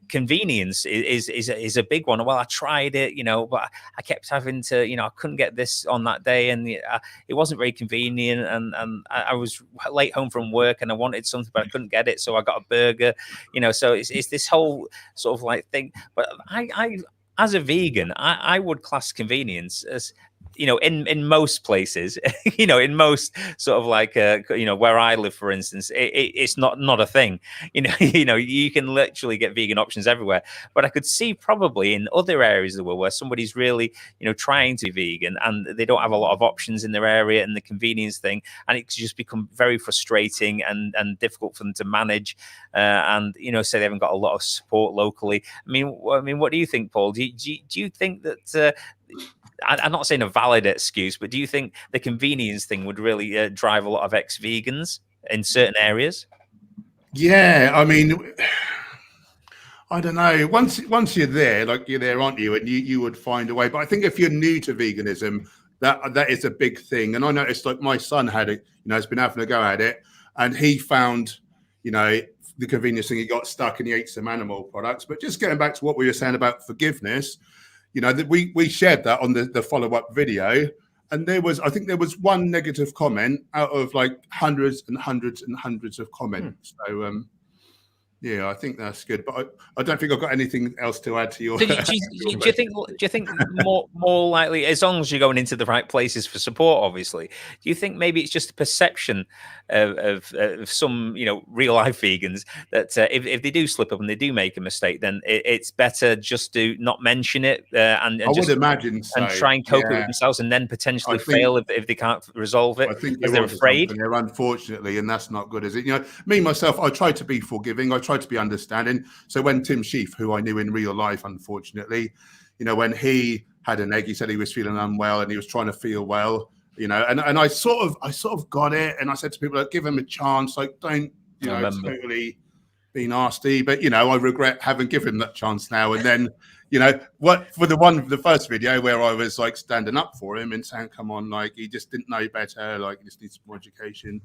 A: convenience is a big one. Well, I tried it, you know, but I kept having to, you know, I couldn't get this on that day, and it wasn't very convenient, and I was late home from work, and I wanted something, but I couldn't get it, so I got a burger, you know. So it's this whole sort of like thing. But I as a vegan, I would class convenience as, you know, in most places, you know, in most sort of like, you know, where I live, for instance, it's not a thing, you know. You know, you can literally get vegan options everywhere. But I could see probably in other areas of the world where somebody's really, you know, trying to be vegan and they don't have a lot of options in their area, and the convenience thing, and it could just become very frustrating and difficult for them to manage, and you know, say they haven't got a lot of support locally. I mean, what do you think, Paul? Do you think that? I'm not saying a valid excuse, but do you think the convenience thing would really drive a lot of ex-vegans in certain areas?
E: Yeah, I mean, I don't know. Once you're there, like you're there, aren't you? And you would find a way. But I think if you're new to veganism, that is a big thing. And I noticed, like, my son had it, you know, has been having a go at it, and he found, you know, the convenience thing. He got stuck and he ate some animal products. But just getting back to what we were saying about forgiveness, you know, that we shared that on the follow-up video, and I think there was one negative comment out of like hundreds and hundreds and hundreds of comments. So yeah, I think that's good, but I don't think I've got anything else to add to your.
A: Do you think more likely, as long as you're going into the right places for support, obviously, do you think maybe it's just a perception of some, you know, real life vegans that if they do slip up and they do make a mistake, then it's better just to not mention it and
E: I
A: just
E: would imagine so.
A: and try and cope with it themselves, and then potentially fail if they can't resolve it.
E: I think
A: because they're afraid.
E: There, unfortunately, and that's not good, is it? You know, me myself, I try to be forgiving. I try to be understanding. So when Tim Sheaf, who I knew in real life, unfortunately, you know, when he had an egg, he said he was feeling unwell and he was trying to feel well, you know, and I sort of got it, and I said to people, like, give him a chance, like, don't, you know, totally be nasty, but you know, I regret having given him that chance now. And then, you know, what for the first video where I was like standing up for him and saying, come on, like, he just didn't know better, like, he just needs more education,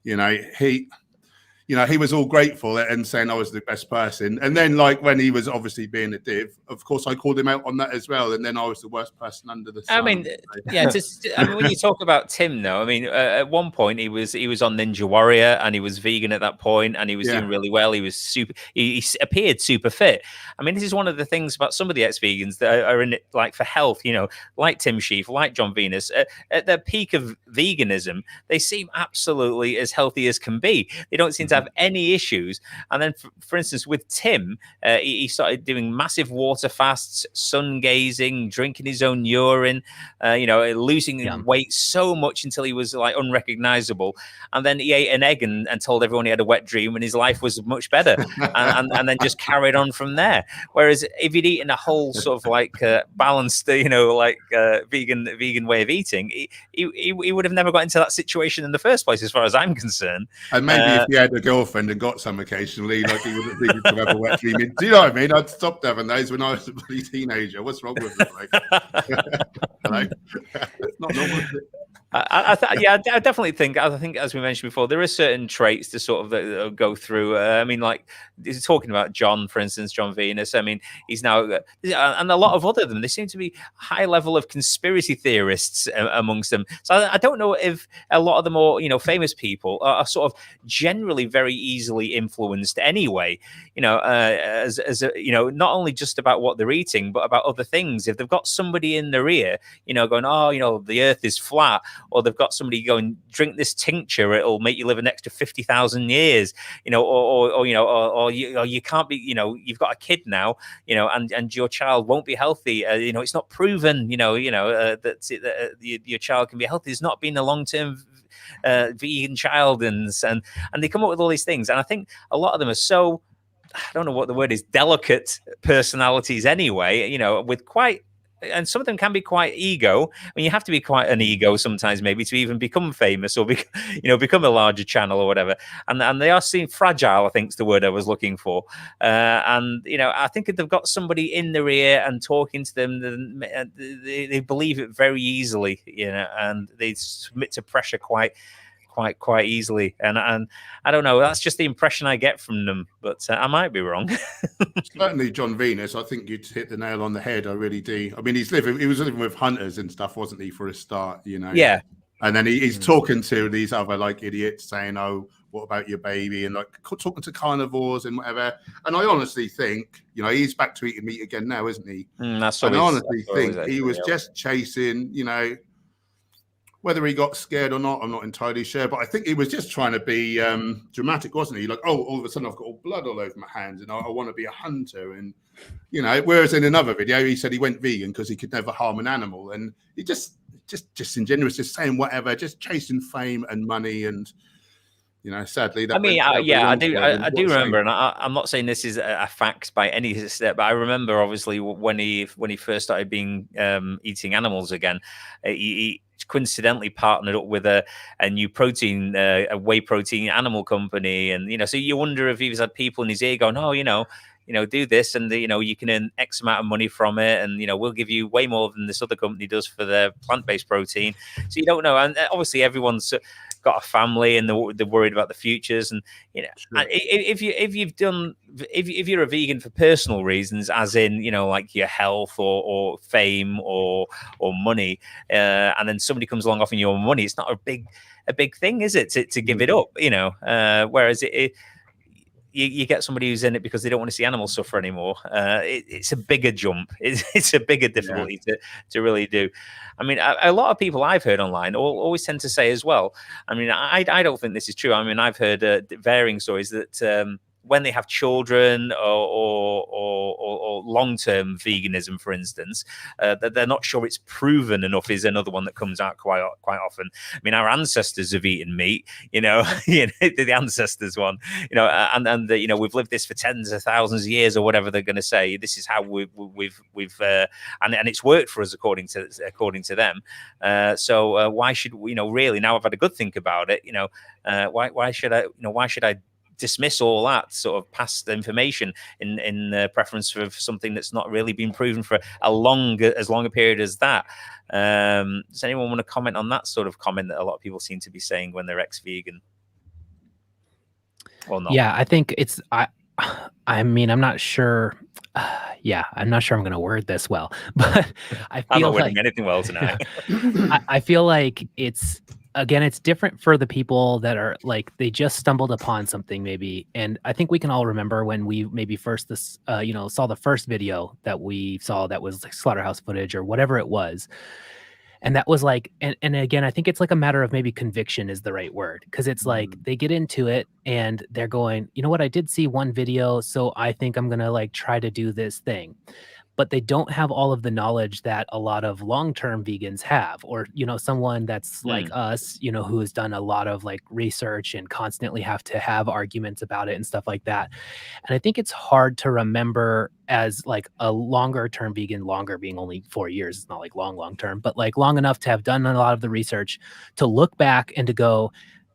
E: you know, he was all grateful and saying I was the best person. And then, like, when he was obviously being a div, of course, I called him out on that as well. And then I was the worst person under the sun.
A: I mean, yeah. I mean, when you talk about Tim, though, I mean, at one point he was on Ninja Warrior and he was vegan at that point, and he was doing really well. He was super. He appeared super fit. I mean, this is one of the things about some of the ex-vegans that are in it, like, for health. You know, like Tim Sheaf, like John Venus, at their peak of veganism, they seem absolutely as healthy as can be. They don't seem to have any issues. And then for instance with Tim, he started doing massive water fasts, sun gazing, drinking his own urine, you know, losing weight so much until he was like unrecognizable, and then he ate an egg and told everyone he had a wet dream and his life was much better, and then just carried on from there. Whereas if he'd eaten a whole sort of like balanced, you know, like vegan way of eating, he would have never got into that situation in the first place, as far as I'm concerned.
E: And maybe if he had a girlfriend and got some occasionally, like, he wouldn't think to have a wet dream. Do you know what I mean? I'd stopped having those when I was a bloody teenager. What's wrong with it? Like, it's not normal.
A: I definitely think. I think, as we mentioned before, there are certain traits to sort of go through. I mean, like, talking about John, for instance, John Venus. I mean, he's now, and a lot of other them. They seem to be high level of conspiracy theorists amongst them. So I don't know if a lot of the more, you know, famous people are sort of generally very easily influenced anyway. You know, as you know, not only just about what they're eating, but about other things. If they've got somebody in their ear, you know, going, oh, you know, the Earth is flat. Or they've got somebody going, drink this tincture, it'll make you live an extra 50,000 years, you know, or you know, or you can't be, you know, you've got a kid now, you know, and your child won't be healthy. You know, it's not proven, you know, that your child can be healthy. There's not been a long-term vegan child, and they come up with all these things. And I think a lot of them are so, I don't know what the word is, delicate personalities anyway, you know, with quite and some of them can be quite ego. I mean, you have to be quite an ego sometimes, maybe, to even become famous or become a larger channel or whatever. And they are seen fragile, I think is the word I was looking for. And I think if they've got somebody in their ear and talking to them, they believe it very easily, and they submit to pressure quite easily. And I don't know, that's just the impression I get from them, but I might be wrong.
E: Certainly John Venus, I think you'd hit the nail on the head. I really do. I mean, he was living with hunters and stuff, wasn't he, for a start,
A: Yeah.
E: And then he's talking to these other like idiots saying, oh, what about your baby? And like talking to carnivores and whatever. And I honestly think, he's back to eating meat again now, isn't he?
A: And
E: I honestly think he was just chasing, whether he got scared or not, I'm not entirely sure. But I think he was just trying to be dramatic, wasn't he? Like, oh, all of a sudden I've got all blood all over my hands and I want to be a hunter. And, whereas in another video, he said he went vegan because he could never harm an animal. And he just disingenuous, just saying whatever, just chasing fame and money. And, sadly, that
A: I do remember, and I'm not saying this is a fact by any step, but I remember obviously when he first started being eating animals again, he coincidentally partnered up with a new protein, a whey protein animal company, and so you wonder if he's had people in his ear going, oh, do this, and you can earn X amount of money from it, and we'll give you way more than this other company does for their plant-based protein. So you don't know, and obviously everyone's got a family and they're worried about the futures, and sure. if you're a vegan for personal reasons, as in like your health or fame or money, and then somebody comes along offering you more money, it's not a big thing, is it, to give it up? Whereas you get somebody who's in it because they don't want to see animals suffer anymore. It's a bigger jump. It's a bigger difficulty to really do. I mean, a lot of people I've heard online always tend to say as well. I mean, I don't think this is true. I mean, I've heard varying stories that when they have children or long-term veganism, for instance, that they're not sure it's proven enough is another one that comes out quite often. I mean, our ancestors have eaten meat, the ancestors one, and we've lived this for tens of thousands of years or whatever they're going to say. This is how we've and it's worked for us according to them. So why should really, now I've had a good think about it, why should I dismiss all that sort of past information in preference for something that's not really been proven for as long a period as that? Does anyone want to comment on that sort of comment that a lot of people seem to be saying when they're ex-vegan or not?
D: Yeah, I think it's I mean, I'm not sure. I'm not sure I'm going to word this well, but I feel
A: I'm not wording anything well tonight.
D: I feel like it's different for the people that are like, they just stumbled upon something maybe. And I think we can all remember when we maybe first saw the first video that we saw that was like slaughterhouse footage or whatever it was. And that was like, and again, I think it's like a matter of maybe conviction is the right word. Cause it's like, they get into it and they're going, you know what? I did see one video, so I think I'm going to like try to do this thing. But they don't have all of the knowledge that a lot of long-term vegans have, or, someone that's like us, who has done a lot of like research and constantly have to have arguments about it and stuff like that. And I think it's hard to remember as like a longer-term vegan, longer being only 4 years. It's not like long-term, but like long enough to have done a lot of the research to look back and to go,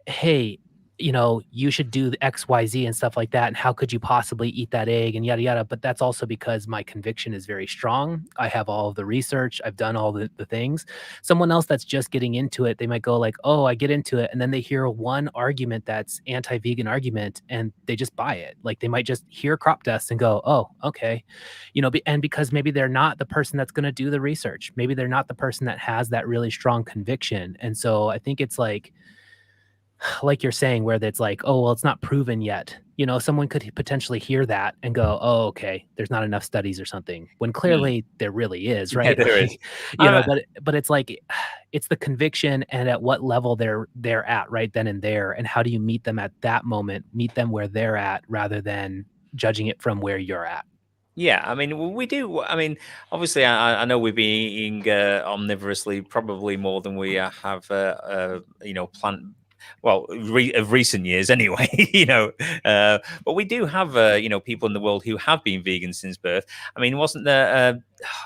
D: hey, you should do the XYZ and stuff like that. And how could you possibly eat that egg and yada, yada. But that's also because my conviction is very strong. I have all of the research. I've done all the things. Someone else that's just getting into it, they might go like, oh, I get into it. And then they hear one argument that's anti-vegan argument and they just buy it. Like they might just hear crop dust and go, oh, okay. And because maybe they're not the person that's going to do the research. Maybe they're not the person that has that really strong conviction. And so I think it's like you're saying, where it's like, oh, well, it's not proven yet. Someone could potentially hear that and go, oh, okay, there's not enough studies or something, when clearly there really is, right?
A: Yeah, there is.
D: But it's like, it's the conviction and at what level they're at right then and there. And how do you meet them at that moment, meet them where they're at, rather than judging it from where you're at?
A: Yeah, I mean, we do. I mean, obviously, I know we've been eating omnivorously probably more than we have, well, of recent years anyway, but we do have, people in the world who have been vegan since birth. I mean, wasn't there, I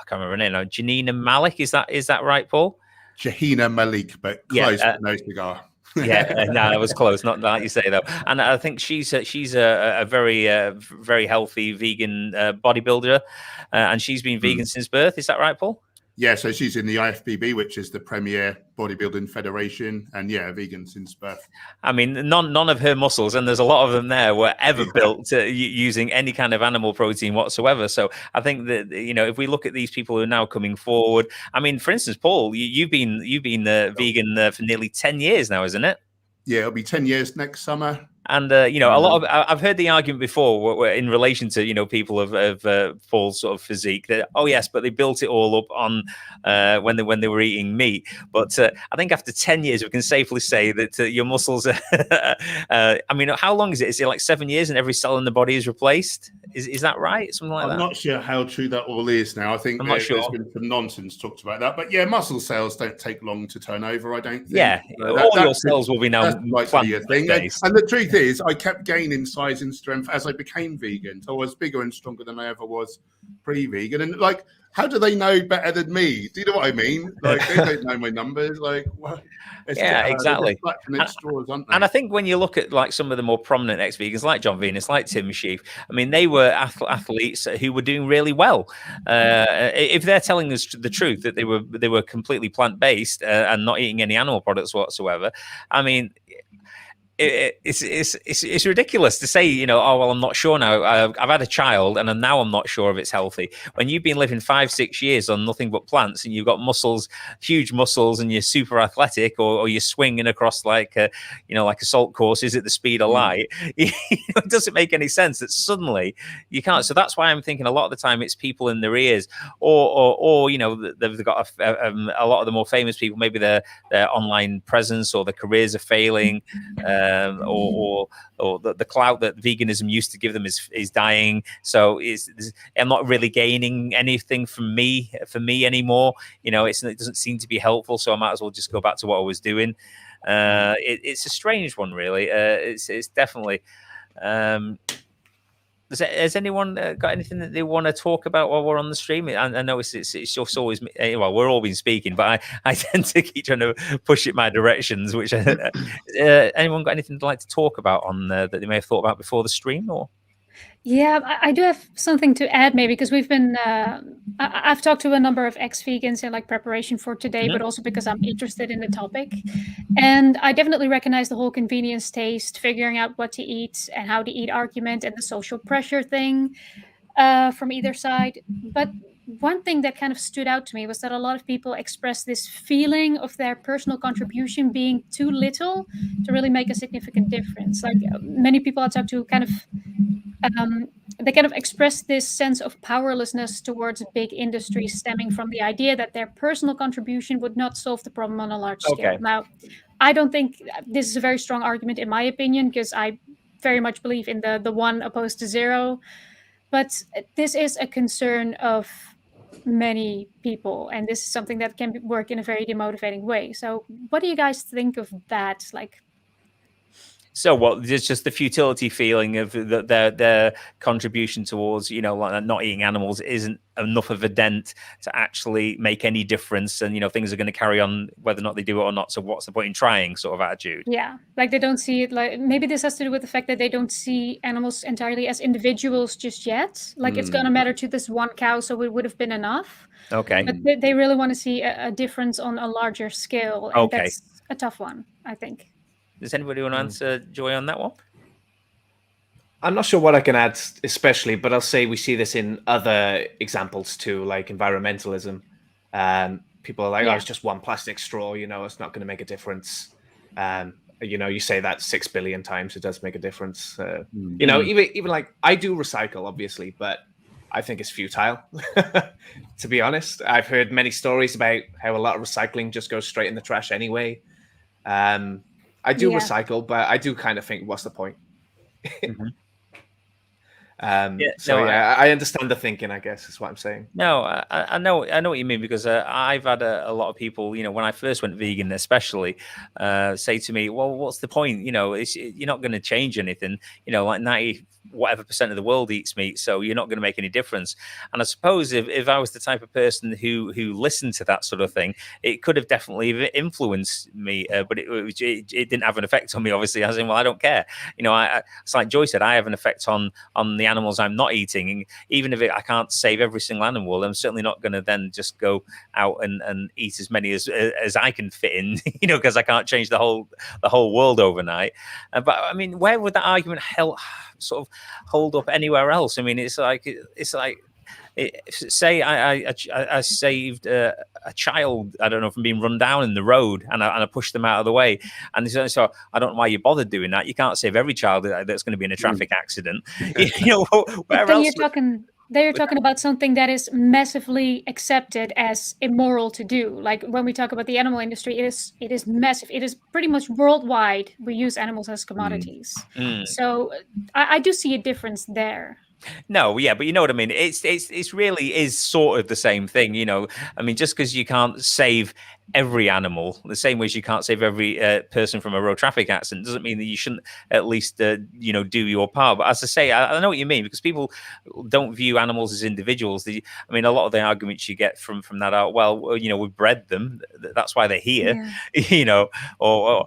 A: can't remember her name now, Janina Malik, is that right, Paul?
E: Jahina Malik, but close, but no cigar.
A: Yeah, no, that was close. Not like you say though. And I think she's a very very healthy vegan bodybuilder, and she's been vegan since birth. Is that right, Paul?
E: Yeah, so she's in the IFBB, which is the premier bodybuilding federation, and vegan since birth.
A: I mean, none of her muscles, and there's a lot of them there, were ever built using any kind of animal protein whatsoever. So I think that if we look at these people who are now coming forward, I mean, for instance, Paul, you've been vegan for nearly 10 years now, isn't it?
E: Yeah, it'll be 10 years next summer.
A: And a lot of I've heard the argument before where in relation to people of Paul's sort of physique that yes, but they built it all up on when they were eating meat. But I think after 10 years, we can safely say that your muscles. I mean, how long is it? Is it like 7 years, and every cell in the body is replaced? Is that right? Something like that.
E: I'm not sure how true that all is now. I think there's been some nonsense talked about that. But muscle cells don't take long to turn over, I don't think.
A: Yeah, all your cells will be now
E: plant-based. And the truth is, I kept gaining size and strength as I became vegan. So I was bigger and stronger than I ever was pre-vegan. And how do they know better than me? Do you know what I mean? They don't know my numbers. What?
A: Exactly.
E: And
A: I think when you look at some of the more prominent ex-vegans, like John Venus, like Tim Sheaf, I mean, they were athletes who were doing really well. If they're telling us the truth that they were completely plant-based and not eating any animal products whatsoever, I mean, it's ridiculous to say, well, I'm not sure now. I've had a child and now I'm not sure if it's healthy. When you've been living 5-6 years on nothing but plants and you've got muscles, huge muscles, and you're super athletic, or you're swinging across like assault courses at the speed of light, it doesn't make any sense that suddenly you can't. So that's why I'm thinking a lot of the time it's people in their ears, or they've got a lot of the more famous people, maybe their online presence or their careers are failing. Or the clout that veganism used to give them is dying. So I'm not really gaining anything from me anymore. It doesn't seem to be helpful. So I might as well just go back to what I was doing. It's a strange one, really. It's definitely. Has anyone got anything that they want to talk about while we're on the stream? I know it's just always well, we're all been speaking, but I tend to keep trying to push it my directions. Which anyone got anything to like to talk about on that they may have thought about before the stream? Or
C: yeah, I do have something to add, maybe, because we've been I've talked to a number of ex-vegans in preparation for today, but also because I'm interested in the topic. And I definitely recognize the whole convenience taste, figuring out what to eat and how to eat argument, and the social pressure thing from either side. But one thing that kind of stood out to me was that a lot of people express this feeling of their personal contribution being too little to really make a significant difference. Many people I talked to they kind of express this sense of powerlessness towards big industry, stemming from the idea that their personal contribution would not solve the problem on a large scale. Now, I don't think this is a very strong argument, in my opinion, because I very much believe in the one opposed to zero. But this is a concern of many people, and this is something that can work in a very demotivating way. So what do you guys think of that?
A: So what? There's just the futility feeling of their contribution towards, not eating animals isn't enough of a dent to actually make any difference, and things are going to carry on whether or not they do it or not. So what's the point in trying? Sort of attitude.
C: Yeah, they don't see it. Maybe this has to do with the fact that they don't see animals entirely as individuals just yet. It's going to matter to this one cow, so it would have been enough.
A: Okay.
C: But they really want to see a difference on a larger scale, and that's a tough one, I think.
A: Does anybody want to answer, Joy, on that one?
B: I'm not sure what I can add, especially, but I'll say we see this in other examples too, like environmentalism. People are like, oh, it's just one plastic straw, it's not going to make a difference. You say that 6 billion times, it does make a difference. Even I do recycle, obviously, but I think it's futile, to be honest. I've heard many stories about how a lot of recycling just goes straight in the trash anyway. I do recycle, but I do kind of think, what's the point? I understand the thinking, I guess, is what I'm saying.
A: No, I know what you mean, because I've had a lot of people, when I first went vegan, especially, say to me, "Well, what's the point? You're not going to change anything. Like 90% of the world eats meat, so you're not going to make any difference." And I suppose if I was the type of person who listened to that sort of thing, it could have definitely influenced me, but it didn't have an effect on me, obviously. As in, well, I don't care. It's like Joy said, I have an effect on the animals I'm not eating, and even if I can't save every single animal, I'm certainly not going to then just go out and eat as many as I can fit in, because I can't change the whole world overnight. But I mean, where would that argument sort of hold up anywhere else? I mean, it's like say I saved a child, I don't know, from being run down in the road, and I pushed them out of the way, and so I don't know why you bothered doing that. You can't save every child that's going to be in a traffic accident. Where else?
C: You're talking about something that is massively accepted as immoral to do. Like when we talk about the animal industry, it is massive. It is pretty much worldwide. We use animals as commodities. So I do see a difference there.
A: No, yeah, but you know what I mean. It's really is sort of the same thing, I mean, just because you can't save every animal, the same way as you can't save every person from a road traffic accident, doesn't mean that you shouldn't at least do your part. But as I say, I know what you mean, because people don't view animals as individuals. I mean, a lot of the arguments you get from that are, well, we bred them, that's why they're here. Or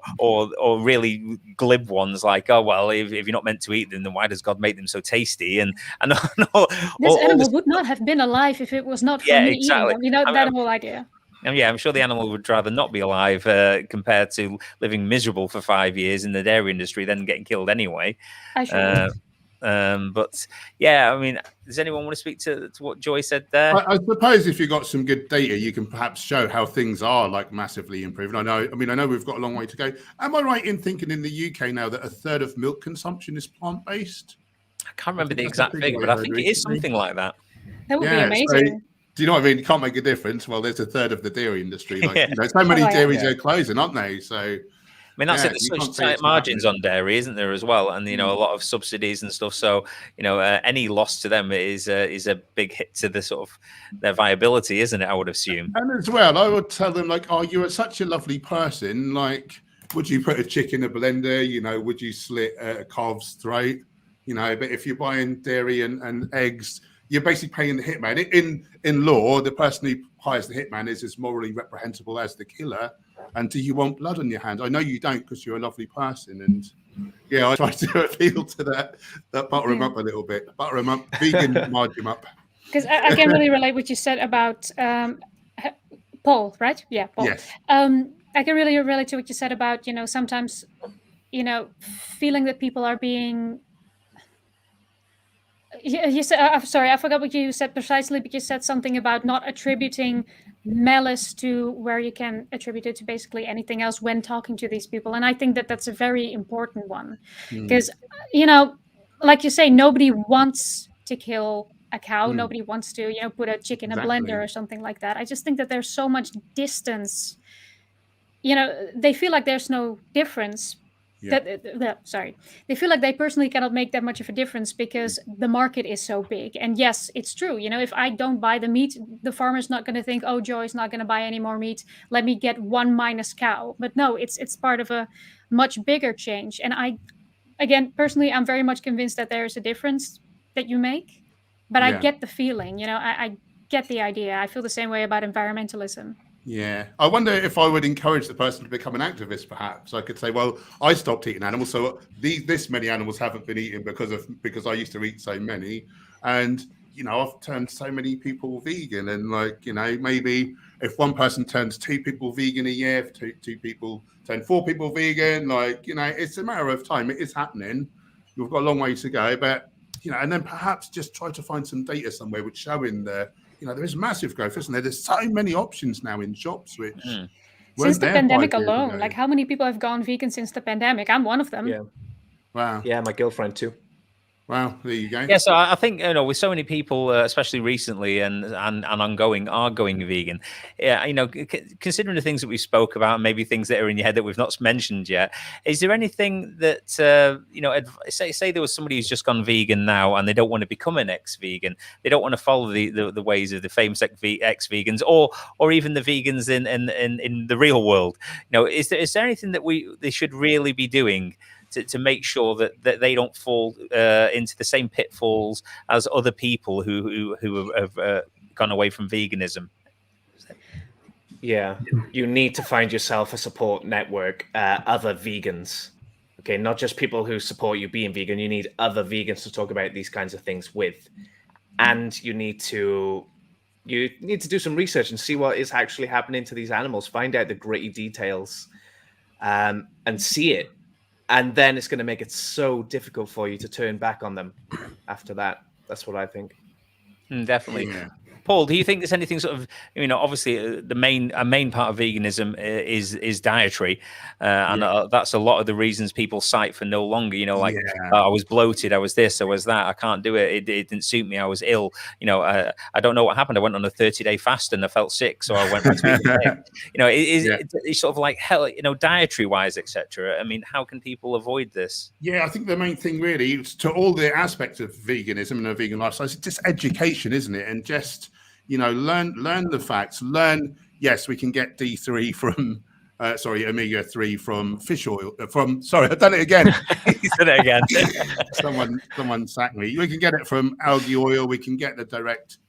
A: really glib ones like, oh well, if you're not meant to eat them, then why does God make them so tasty? And
C: this animal would not have been alive if it was not for me eating them. That whole idea.
A: And I'm sure the animal would rather not be alive compared to living miserable for 5 years in the dairy industry than getting killed anyway.
C: I sure
A: but yeah, I mean, does anyone want to speak to what Joy said there?
E: I suppose if you've got some good data, you can perhaps show how things are like massively improved. I know we've got a long way to go. Am I right in thinking in the UK now that 1/3 of milk consumption is plant-based?
A: I can't remember the exact figure, but I think it is something like that.
C: That would be amazing.
E: Do you know what I mean? You can't make a difference. Well, there's 1/3 of the dairy industry. Like, so many dairies are closing, aren't they? So,
A: I mean, that's it. There's such tight margins on dairy, isn't there, as well? And a lot of subsidies and stuff. So, any loss to them is a big hit to the sort of their viability, isn't it? I would assume.
E: And as well, I would tell them like, "Oh, you're such a lovely person. Like, would you put a chick in a blender? Would you slit a calf's throat? But if you're buying dairy and eggs." You're basically paying the hitman. In law, the person who hires the hitman is as morally reprehensible as the killer. And do you want blood on your hands? I know you don't, because you're a lovely person. And I try to appeal to that butter him up a little bit. Butter him up, vegan, marge him up.
C: Because I can really relate what you said about Paul, right? Yeah, Paul.
E: Yes.
C: I can really relate to what you said about, sometimes, feeling that people are being... You said, I'm sorry, I forgot what you said precisely, but you said something about not attributing malice to where you can attribute it to basically anything else when talking to these people. And I think that that's a very important one, because, like you say, nobody wants to kill a cow. Nobody wants to, put a chick in a blender or something like that. I just think that there's so much distance. They feel like there's no difference. They feel like they personally cannot make that much of a difference because the market is so big. And yes, it's true. If I don't buy the meat, the farmer's not going to think, oh, Joy's not going to buy any more meat. Let me get one minus cow. But no, it's part of a much bigger change. And personally, I'm very much convinced that there is a difference that you make. But I get the feeling, I get the idea. I feel the same way about environmentalism.
E: Yeah, I wonder if I would encourage the person to become an activist. Perhaps I could say, well, I stopped eating animals, so this many animals haven't been eaten because I used to eat so many, and I've turned so many people vegan, and maybe if one person turns 2 people vegan a year, if two people turn 4 people vegan, it's a matter of time. It is happening. We've got a long way to go, but and then perhaps just try to find some data somewhere which showing there is massive growth, isn't there? There's so many options now in shops, which
C: since the pandemic alone, like how many people have gone vegan since the pandemic? I'm one of them.
B: Yeah.
E: Wow.
B: Yeah, my girlfriend too.
E: Well, there you go.
A: Yeah, so I think with so many people, especially recently and ongoing, are going vegan. Yeah, considering the things that we spoke about, maybe things that are in your head that we've not mentioned yet. Is there anything that say there was somebody who's just gone vegan now and they don't want to become an ex-vegan, they don't want to follow the ways of the famous ex-vegans or even the vegans in the real world? Is there anything that they should really be doing to make sure that they don't fall into the same pitfalls as other people who have gone away from veganism?
B: Yeah, you need to find yourself a support network, other vegans. Okay, not just people who support you being vegan. You need other vegans to talk about these kinds of things with, and you need to do some research and see what is actually happening to these animals. Find out the gritty details, and see it. And then it's going to make it so difficult for you to turn back on them after that. That's what I think.
A: Definitely.
E: Yeah.
A: Paul, do you think there's anything sort of, obviously a main part of veganism is dietary, and that's a lot of the reasons people cite for no longer. I was bloated, I was this, I was that, I can't do it. It didn't suit me, I was ill. I don't know what happened. I went on a 30-day fast and I felt sick, so I went back to eating egg. It's sort of like hell, dietary wise, etc. I mean, how can people avoid this?
E: Yeah, I think the main thing really is to all the aspects of veganism and a vegan lifestyle is just education, isn't it? And just learn the facts. Yes, we can get D3 from omega-3 from fish oil. I've done it again.
A: You said it again.
E: someone sacked me. We can get it from algae oil. We can get the direct,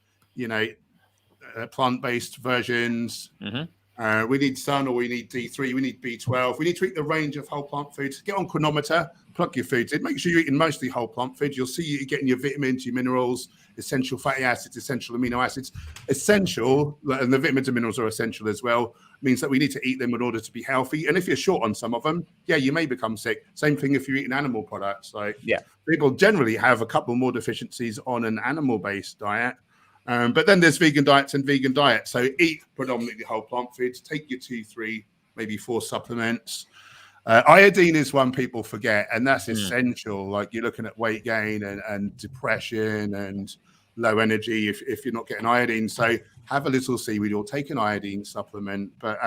E: plant-based versions.
A: Mm-hmm.
E: We need sun, or we need D3. We need B12. We need to eat the range of whole plant foods. Get on Chronometer, plug your foods in. Make sure you're eating mostly whole plant foods. You'll see you're getting your vitamins, your minerals, essential fatty acids, essential amino acids. Essential, and the vitamins and minerals are essential as well, means that we need to eat them in order to be healthy. And if you're short on some of them, you may become sick. Same thing if you're eating animal products. People generally have a couple more deficiencies on an animal-based diet. But then there's vegan diets and vegan diets. So eat predominantly whole plant foods, take your 2, 3, maybe 4 supplements. Iodine is one people forget, and that's essential. Like, you're looking at weight gain and depression and low energy if you're not getting iodine. So have a little seaweed or take an iodine supplement. But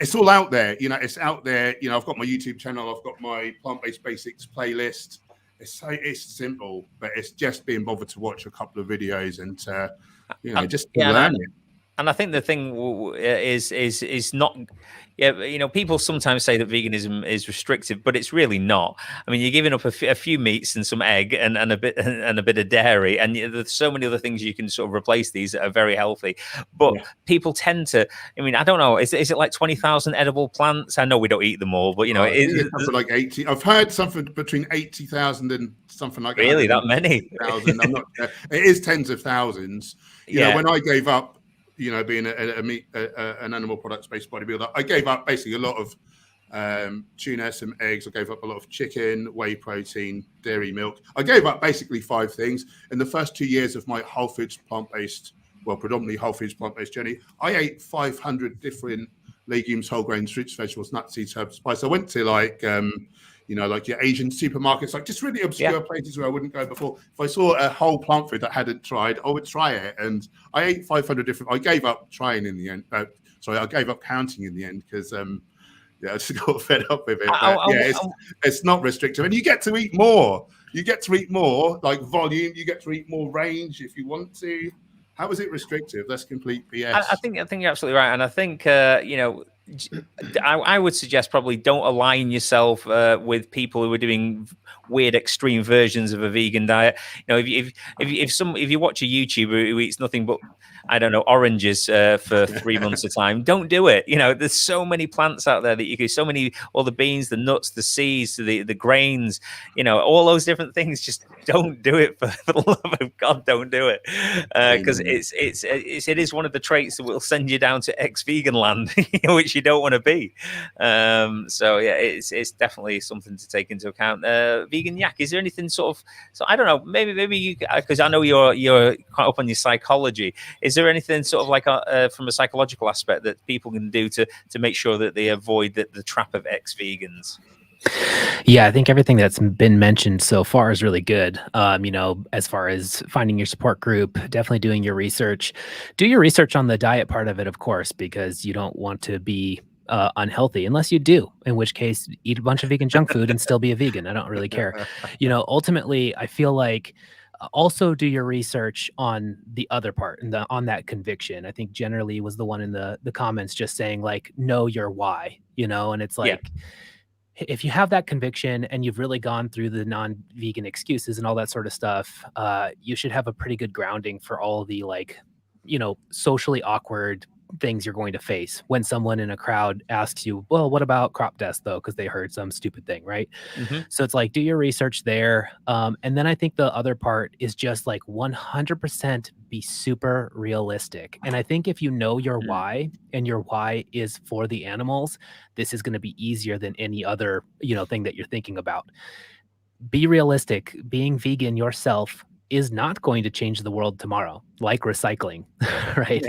E: it's all out there. It's out there. I've got my YouTube channel. I've got my plant-based basics playlist. It's simple, but it's just being bothered to watch a couple of videos and just learn it.
A: And I think the thing is not, people sometimes say that veganism is restrictive, but it's really not. I mean, you're giving up a few meats and some egg and a bit of dairy, and there's so many other things you can sort of replace these that are very healthy. But people tend to. I mean, I don't know. Is it like 20,000 edible plants? I know we don't eat them all, but
E: it's something like 80. I've heard something between 80,000 and something like
A: really that many.
E: I'm not. It is tens of thousands. When I gave up, being an animal products-based bodybuilder, I gave up basically a lot of tuna, some eggs. I gave up a lot of chicken, whey protein, dairy, milk. I gave up basically 5 things. In the first 2 years of my whole foods plant-based, predominantly whole foods plant-based journey, I ate 500 different legumes, whole grains, fruits, vegetables, nuts, seeds, herbs, spices. I went to like your Asian supermarkets, like just really obscure places where I wouldn't go before. If I saw a whole plant food that I hadn't tried, I would try it. And I ate 500 different. I gave up trying in the end. I gave up counting in the end because I just got fed up with it. It's not restrictive, and you get to eat more. You get to eat more, like volume. You get to eat more range if you want to. How is it restrictive? That's complete BS.
A: I think you're absolutely right, and I think I would suggest probably don't align yourself with people who are doing weird extreme versions of a vegan diet. If you watch a YouTuber who eats nothing but, I don't know, oranges for 3 months at a time, don't do it. There's so many plants out there that you can, all the beans, the nuts, the seeds, the grains, all those different things. Just don't do it for the love of God. Don't do it because it is one of the traits that will send you down to ex-vegan land, which you don't want to be. It's definitely something to take into account. Vegan Yak, is there anything sort of? So I don't know. Maybe you, because I know you're quite up on your psychology. Is there anything sort of like from a psychological aspect that people can do to make sure that they avoid the trap of ex-vegans?
D: Yeah, I think everything that's been mentioned so far is really good. You know, as far as finding your support group, definitely doing your research. Do your research on the diet part of it, of course, because you don't want to be unhealthy unless you do, in which case eat a bunch of vegan junk food and still be a vegan. I don't really care. You know, ultimately, I feel like also do your research on the other part and on that conviction. I think generally was the one in the comments just saying like, know your why, you know, and it's like, if you have that conviction and you've really gone through the non-vegan excuses and all that sort of stuff, you should have a pretty good grounding for all the like, you know, socially awkward things you're going to face when someone in a crowd asks you, well, what about crop dust though? Because they heard some stupid thing, right? So it's like, do your research there. And then I think the other part is just like 100% be super realistic. And I think if you know your why and your why is for the animals, this is going to be easier than any other, you know, thing that you're thinking about. Be realistic. Being vegan yourself is not going to change the world tomorrow, like recycling, right?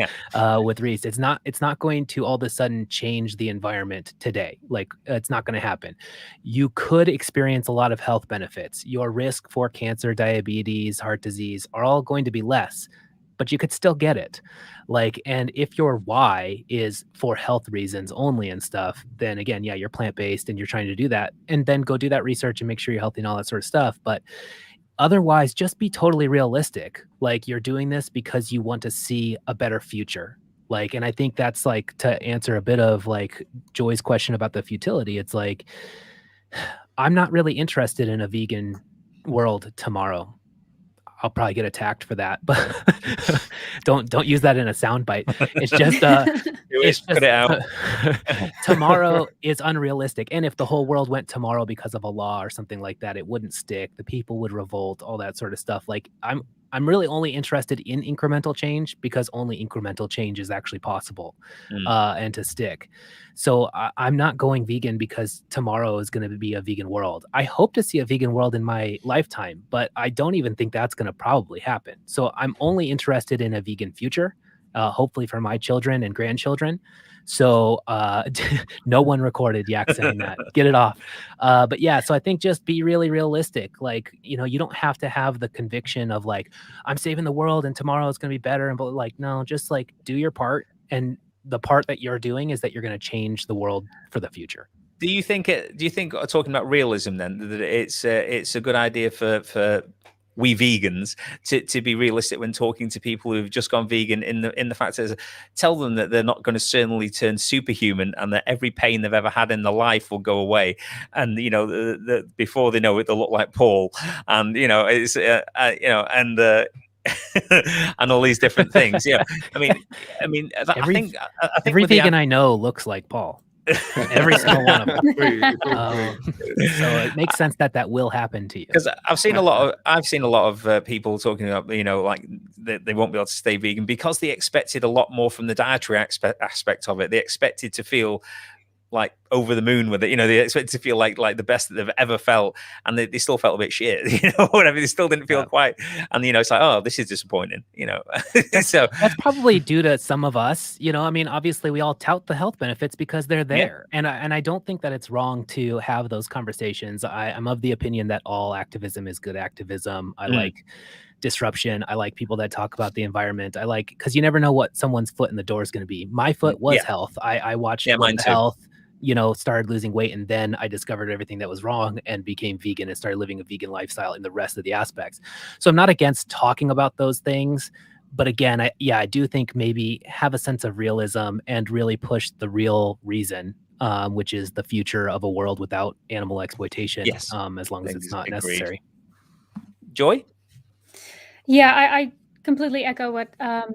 D: With Reese, it's not going to all of a sudden change the environment today. Like it's not going to happen. You could experience a lot of health benefits. Your risk for cancer, diabetes, heart disease are all going to be less, but you could still get it. Like, and if your why is for health reasons only and stuff, then again, yeah, you're plant-based and you're trying to do that, and then go do that research and make sure you're healthy and all that sort of stuff. But otherwise, just be totally realistic. Like you're doing this because you want to see a better future. Like, and I think that's like to answer a bit of like Joy's question about the futility. It's like, I'm not really interested in a vegan world tomorrow. I'll probably get attacked for that, but don't use that in a soundbite. It's just it's just,
A: put it out.
D: Tomorrow is unrealistic. And if the whole world went tomorrow because of a law or something like that, it wouldn't stick. The people would revolt, all that sort of stuff. Like I'm really only interested in incremental change because only incremental change is actually possible and to stick. So I'm not going vegan because tomorrow is going to be a vegan world. I hope to see a vegan world in my lifetime, but I don't even think that's going to probably happen. So I'm only interested in a vegan future, hopefully for my children and grandchildren. So no one recorded Yak saying that. Get it off. But yeah, so I think just be really realistic. Like, you know, you don't have to have the conviction of like, I'm saving the world and tomorrow is going to be better. And but like, no, just like do your part. And the part that you're doing is that you're going to change the world for the future.
A: Do you think talking about realism then, that it's a good idea for we vegans to be realistic when talking to people who've just gone vegan in the fact that tell them that they're not going to suddenly turn superhuman and that every pain they've ever had in their life will go away, and you know before they know it they'll look like Paul, and you know it's you know and and all these different things. Yeah, I mean, I think
D: every vegan I know looks like Paul. Every single one of them. So it makes sense that will happen to you.
A: Because I've seen a lot of people talking about, you know, like they won't be able to stay vegan because they expected a lot more from the dietary aspect of it. They expected to feel like over the moon with it, you know, they expect to feel like the best that they've ever felt, and they still felt a bit shit, you know, whatever. They still didn't feel quite, and you know, it's like, oh, this is disappointing, you know. So
D: that's probably due to some of us, you know. I mean, obviously we all tout the health benefits because they're there, and I don't think that it's wrong to have those conversations. I'm of the opinion that all activism is good activism. I like disruption. I like people that talk about the environment. I like, because you never know what someone's foot in the door is going to be. My foot was health. I watched health, you know, started losing weight, and then I discovered everything that was wrong and became vegan and started living a vegan lifestyle in the rest of the aspects. So I'm not against talking about those things, but again, I do think maybe have a sense of realism and really push the real reason, which is the future of a world without animal exploitation.
A: Yes.
D: As long as it's not necessary.
A: Joy?
C: Yeah, I completely echo what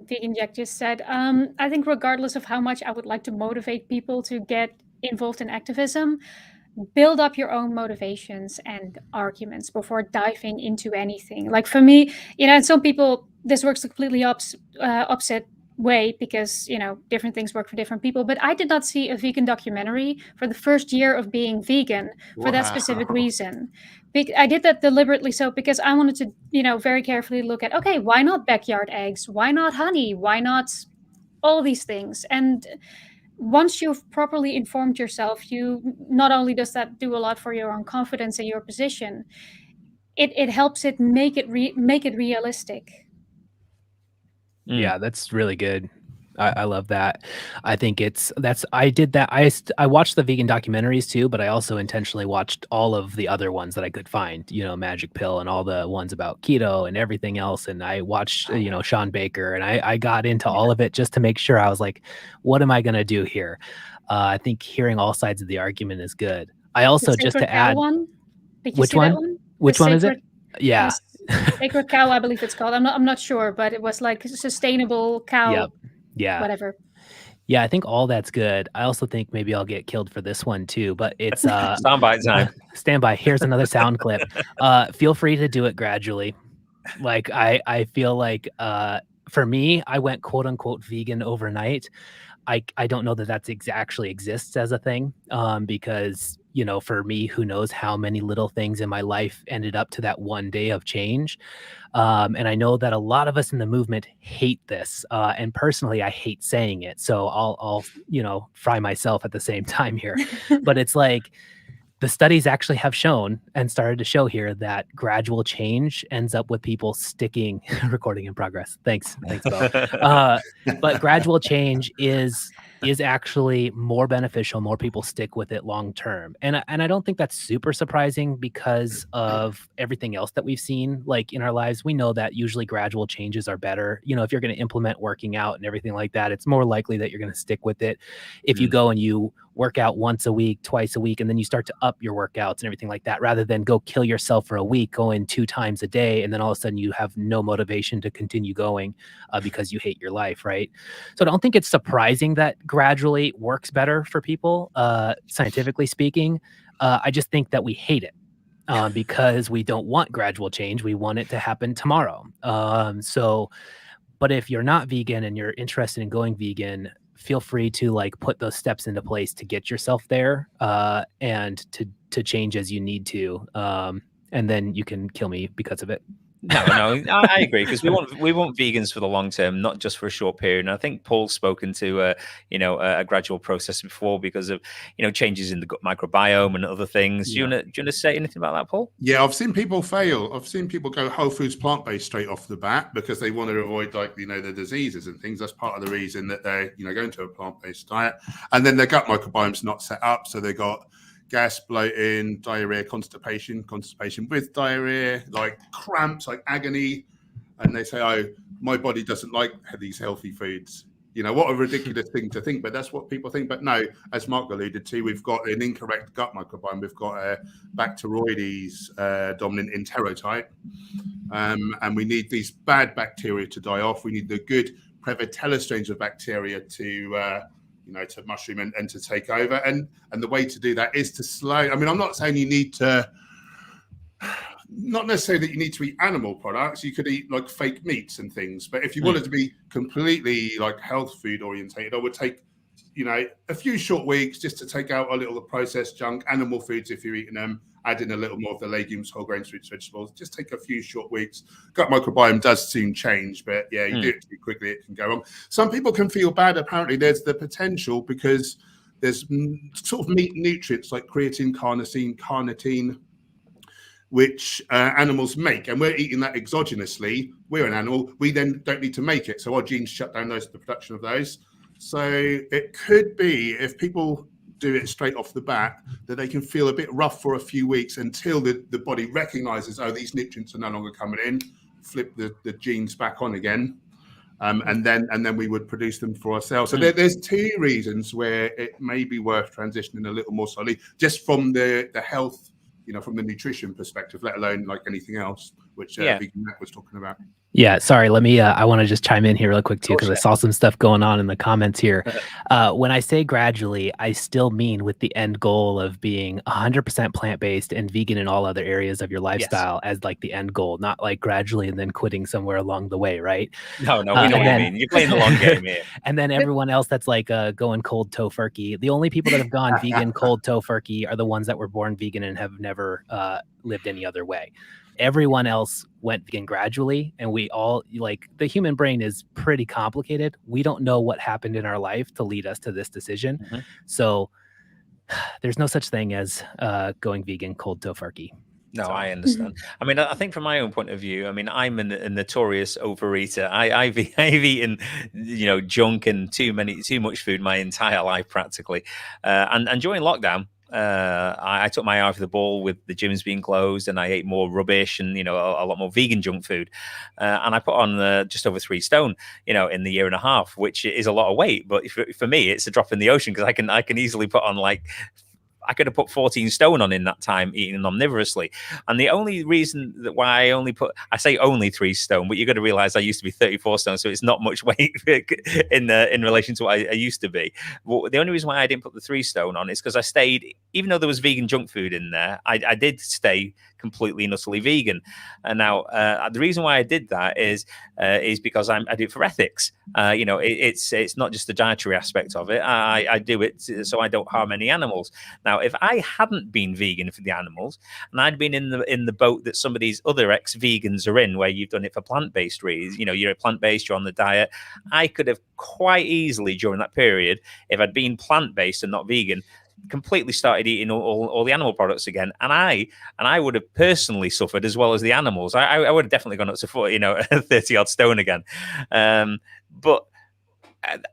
C: Vegan Jack just said. I think regardless of how much I would like to motivate people to get involved in activism, build up your own motivations and arguments before diving into anything. Like for me, you know, and some people, this works the completely opposite way because, you know, different things work for different people. But I did not see a vegan documentary for the first year of being vegan for that specific reason. I did that deliberately so because I wanted to, you know, very carefully look at, okay, why not backyard eggs? Why not honey? Why not all these things? And once you've properly informed yourself, you not only does that do a lot for your own confidence in your position, it helps it make it realistic.
D: Yeah, that's really good. I love that. I think I did that. I watched the vegan documentaries too, but I also intentionally watched all of the other ones that I could find, Magic Pill and all the ones about keto and everything else. And I watched, Sean Baker, and I got into all of it just to make sure. I was like, what am I going to do here? I think hearing all sides of the argument is good. I also, just to add,
C: Did you see that one?
D: Which one is it? Yeah.
C: Sacred Cow, I believe it's called. I'm not sure, but it was like sustainable cow.
D: Yep. Yeah.
C: Whatever.
D: Yeah, I think all that's good. I also think maybe I'll get killed for this one too, but it's
A: standby time.
D: Standby. Here's another sound clip. Feel free to do it gradually. Like I feel like for me, I went quote unquote vegan overnight. I don't know that actually exists as a thing, because for me, who knows how many little things in my life ended up to that one day of change. And I know that a lot of us in the movement hate this. And personally, I hate saying it. So I'll fry myself at the same time here. But it's like, the studies actually have shown and started to show here that gradual change ends up with people sticking. Recording in progress. Thanks, Bo. But gradual change is actually more beneficial. More people stick with it long term, and I don't think that's super surprising because of everything else that we've seen. Like in our lives, we know that usually gradual changes are better. If you're going to implement working out and everything like that, it's more likely that you're going to stick with it. If you go and you work out once a week, twice a week, and then you start to up your workouts and everything like that, rather than go kill yourself for a week, go in 2 times a day, and then all of a sudden you have no motivation to continue going because you hate your life, right? So I don't think it's surprising that gradually works better for people, scientifically speaking. I just think that we hate it because we don't want gradual change. We want it to happen tomorrow. But if you're not vegan and you're interested in going vegan, feel free to put those steps into place to get yourself there, and to change as you need to. And then you can kill me because of it.
A: No, I agree, because we want vegans for the long term, not just for a short period. And I think Paul's spoken to a gradual process before because of changes in the gut microbiome and other things. Yeah. Do you want to say anything about that, Paul?
E: Yeah, I've seen people fail. I've seen people go whole foods plant-based straight off the bat because they want to avoid the diseases and things. That's part of the reason that they're going to a plant-based diet, and then their gut microbiome's not set up, so they got gas, bloating, diarrhea, constipation with diarrhea, like cramps, like agony. And they say, oh, my body doesn't like these healthy foods. What a ridiculous thing to think, but that's what people think. But no, as Mark alluded to, we've got an incorrect gut microbiome. We've got a Bacteroides dominant enterotype. And we need these bad bacteria to die off. We need the good Prevotella strains of bacteria to mushroom and to take over. And the way to do that is to slow. I mean, I'm not saying you need to, not necessarily that you need to eat animal products. You could eat fake meats and things. But if you wanted to be completely health food orientated, I would take, a few short weeks just to take out a little of the processed junk, animal foods if you're eating them, add in a little more of the legumes, whole grains, fruits, vegetables. Just take a few short weeks. Gut microbiome does soon change, but yeah, you do it too quickly, it can go wrong. Some people can feel bad. Apparently, there's the potential because there's sort of meat nutrients like creatine, carnitine, which animals make, and we're eating that exogenously. We're an animal. We then don't need to make it, so our genes shut down the production of those. So it could be, if people do it straight off the bat, that they can feel a bit rough for a few weeks until the body recognizes, oh, these nutrients are no longer coming in, flip the genes back on again, and then we would produce them for ourselves. So there's 2 reasons where it may be worth transitioning a little more slowly, just from the health, from the nutrition perspective, let alone anything else, which Vegan Matt was talking about.
D: Yeah, sorry. Let me, I want to just chime in here real quick too, because I saw some stuff going on in the comments here. When I say gradually, I still mean with the end goal of being 100% plant-based and vegan in all other areas of your lifestyle as the end goal, not gradually and then quitting somewhere along the way, right?
A: No, we know what you mean. You're playing the long game here.
D: And then everyone else that's going cold tofurkey. The only people that have gone vegan cold tofurkey are the ones that were born vegan and have never lived any other way. everyone else went vegan gradually, and we all, like, the human brain is pretty complicated. We don't know what happened in our life to lead us to this decision. So there's no such thing as going vegan cold tofurkey.
A: No, I understand. I mean, I think from my own point of view, I mean, I'm a notorious overeater. I've eaten, junk and too much food my entire life practically. And during lockdown, I took my eye off the ball with the gyms being closed, and I ate more rubbish and a lot more vegan junk food, and I put on just over 3 stone, in the year and a half, which is a lot of weight. But for me, it's a drop in the ocean, because I can easily put on, like, I could have put 14 stone on in that time eating omnivorously. And the only reason that why I say only 3 stone, but you got to realize I used to be 34 stone, so it's not much weight in relation to what I used to be. But the only reason why I didn't put the 3 stone on is because I stayed, even though there was vegan junk food in there, I did stay completely and utterly vegan. And now the reason why I did that is because I do it for ethics. It's not just the dietary aspect of it. I do it so I don't harm any animals. Now, if I hadn't been vegan for the animals, and I'd been in the boat that some of these other ex-vegans are in, where you've done it for plant-based reasons, you're plant-based, you're on the diet, I could have quite easily during that period, if I'd been plant-based and not vegan, completely started eating all the animal products again, and I would have personally suffered as well as the animals. I would have definitely gone up to 30 odd stone again. But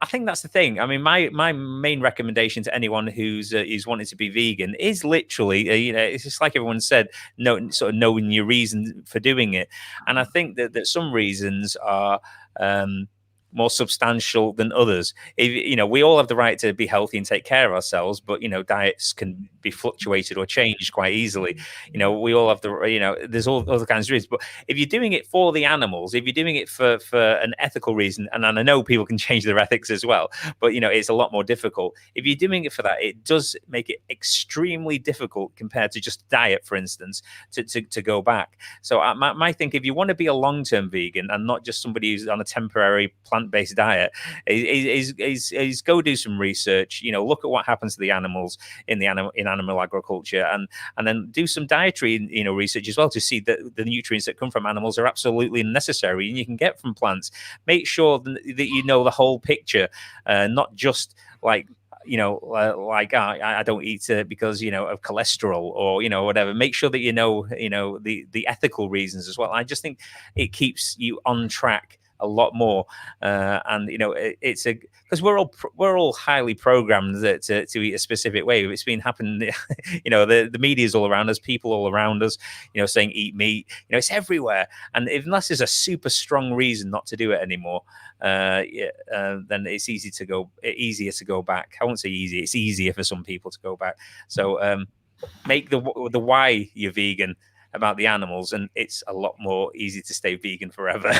A: I think that's the thing. I mean, my main recommendation to anyone who's wanting to be vegan is literally, it's just like everyone said, sort of knowing your reason for doing it. And I think that some reasons are more substantial than others. We all have the right to be healthy and take care of ourselves, but diets can be fluctuated or changed quite easily. We all have there's all other kinds of reasons. But if you're doing it for the animals, if you're doing it for an ethical reason, and I know people can change their ethics as well, but it's a lot more difficult. If you're doing it for that, it does make it extremely difficult compared to just diet, for instance, to go back. So my think, if you want to be a long-term vegan and not just somebody who's on a temporary plant-based diet, is go do some research. Look at what happens to the animals in animal agriculture, and then do some dietary research as well, to see that the nutrients that come from animals are absolutely necessary and you can get from plants. Make sure that you know the whole picture, not just like I don't eat because of cholesterol or whatever. Make sure that the ethical reasons as well. I just think it keeps you on track a lot more, and it's because we're all highly programmed to eat a specific way. It's been happening. The media's all around us, people all around us, saying eat meat. It's everywhere, and unless there's a super strong reason not to do it anymore, then it's easier to go back. I won't say easy. It's easier for some people to go back. So make the why you're vegan about the animals, and it's a lot more easy to stay vegan forever.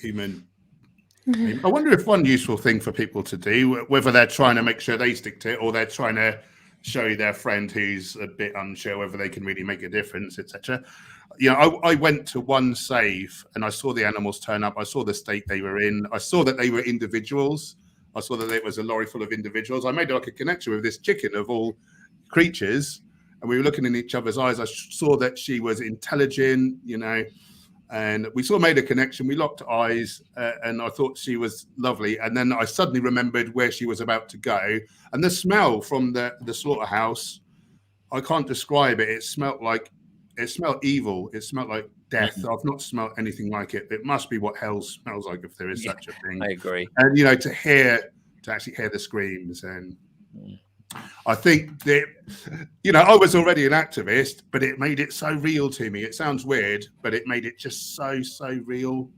E: Human. I wonder if one useful thing for people to do, whether they're trying to make sure they stick to it or they're trying to show their friend who's a bit unsure whether they can really make a difference, etc. I went to one save and I saw the animals turn up. I saw the state they were in. I saw that they were individuals. I saw that it was a lorry full of individuals. I made like a connection with this chicken of all creatures, and we were looking in each other's eyes. I saw that she was intelligent, and we sort of made a connection. We locked eyes, and I thought she was lovely. And then I suddenly remembered where she was about to go. And the smell from the slaughterhouse, I can't describe it. It smelled evil. It smelled like death. I've not smelled anything like it. It must be what hell smells like, if there is such a thing.
A: I agree.
E: And, to actually hear the screams. And I think that, I was already an activist, but it made it so real to me. It sounds weird, but it made it just so real.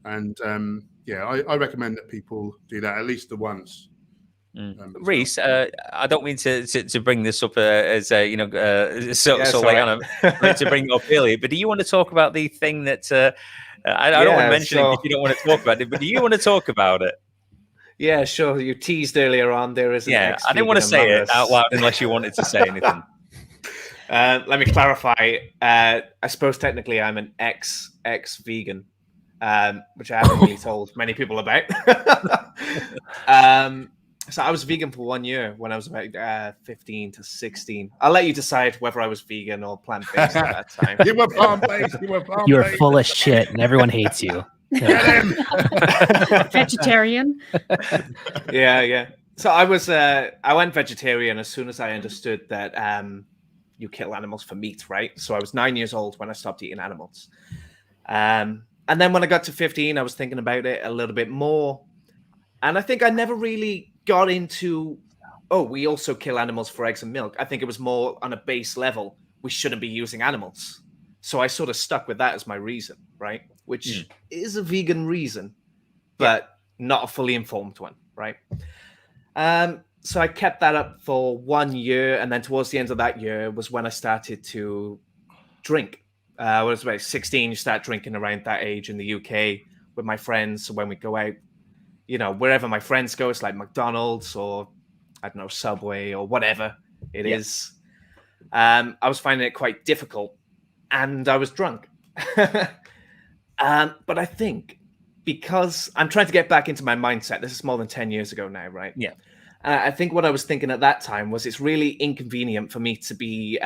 E: And I recommend that people do that at least the once.
A: Reese, I don't mean to bring this up as to bring it up earlier, but do you want to talk about the thing that I don't want to mention it if you don't want to talk about it, but do you want to talk me
B: Yeah, sure. You teased earlier on there is an
A: I didn't want to say it out loud unless you wanted to say anything.
B: Let me clarify. I suppose technically I'm an ex-vegan, which I haven't really told many people about. So I was vegan for 1 year when I was about 15 to 16. I'll let you decide whether I was vegan or plant-based at that time.
E: You were plant-based. You were plant-based.
D: You're full of shit, and everyone hates you.
E: Get him.
C: Vegetarian.
B: Yeah. So I went vegetarian as soon as I understood that you kill animals for meat, right? So I was 9 years old when I stopped eating animals. And then when I got to 15, I was thinking about it a little bit more. And I think I never really got into, oh, we also kill animals for eggs and milk. I think it was more on a base level. We shouldn't be using animals. So I sort of stuck with that as my reason, right? Which is a vegan reason, but not a fully informed one, right? So I kept that up for 1 year. And then towards the end of that year was when I started to drink. When I was about 16, you start drinking around that age in the UK with my friends. So when we go out, you know, wherever my friends go, it's like McDonald's or, I don't know, Subway or whatever it is. I was finding it quite difficult and I was drunk. But I think because I'm trying to get back into my mindset, this is more than 10 years ago now, right?
A: Yeah.
B: I think what I was thinking at that time was it's really inconvenient for me to be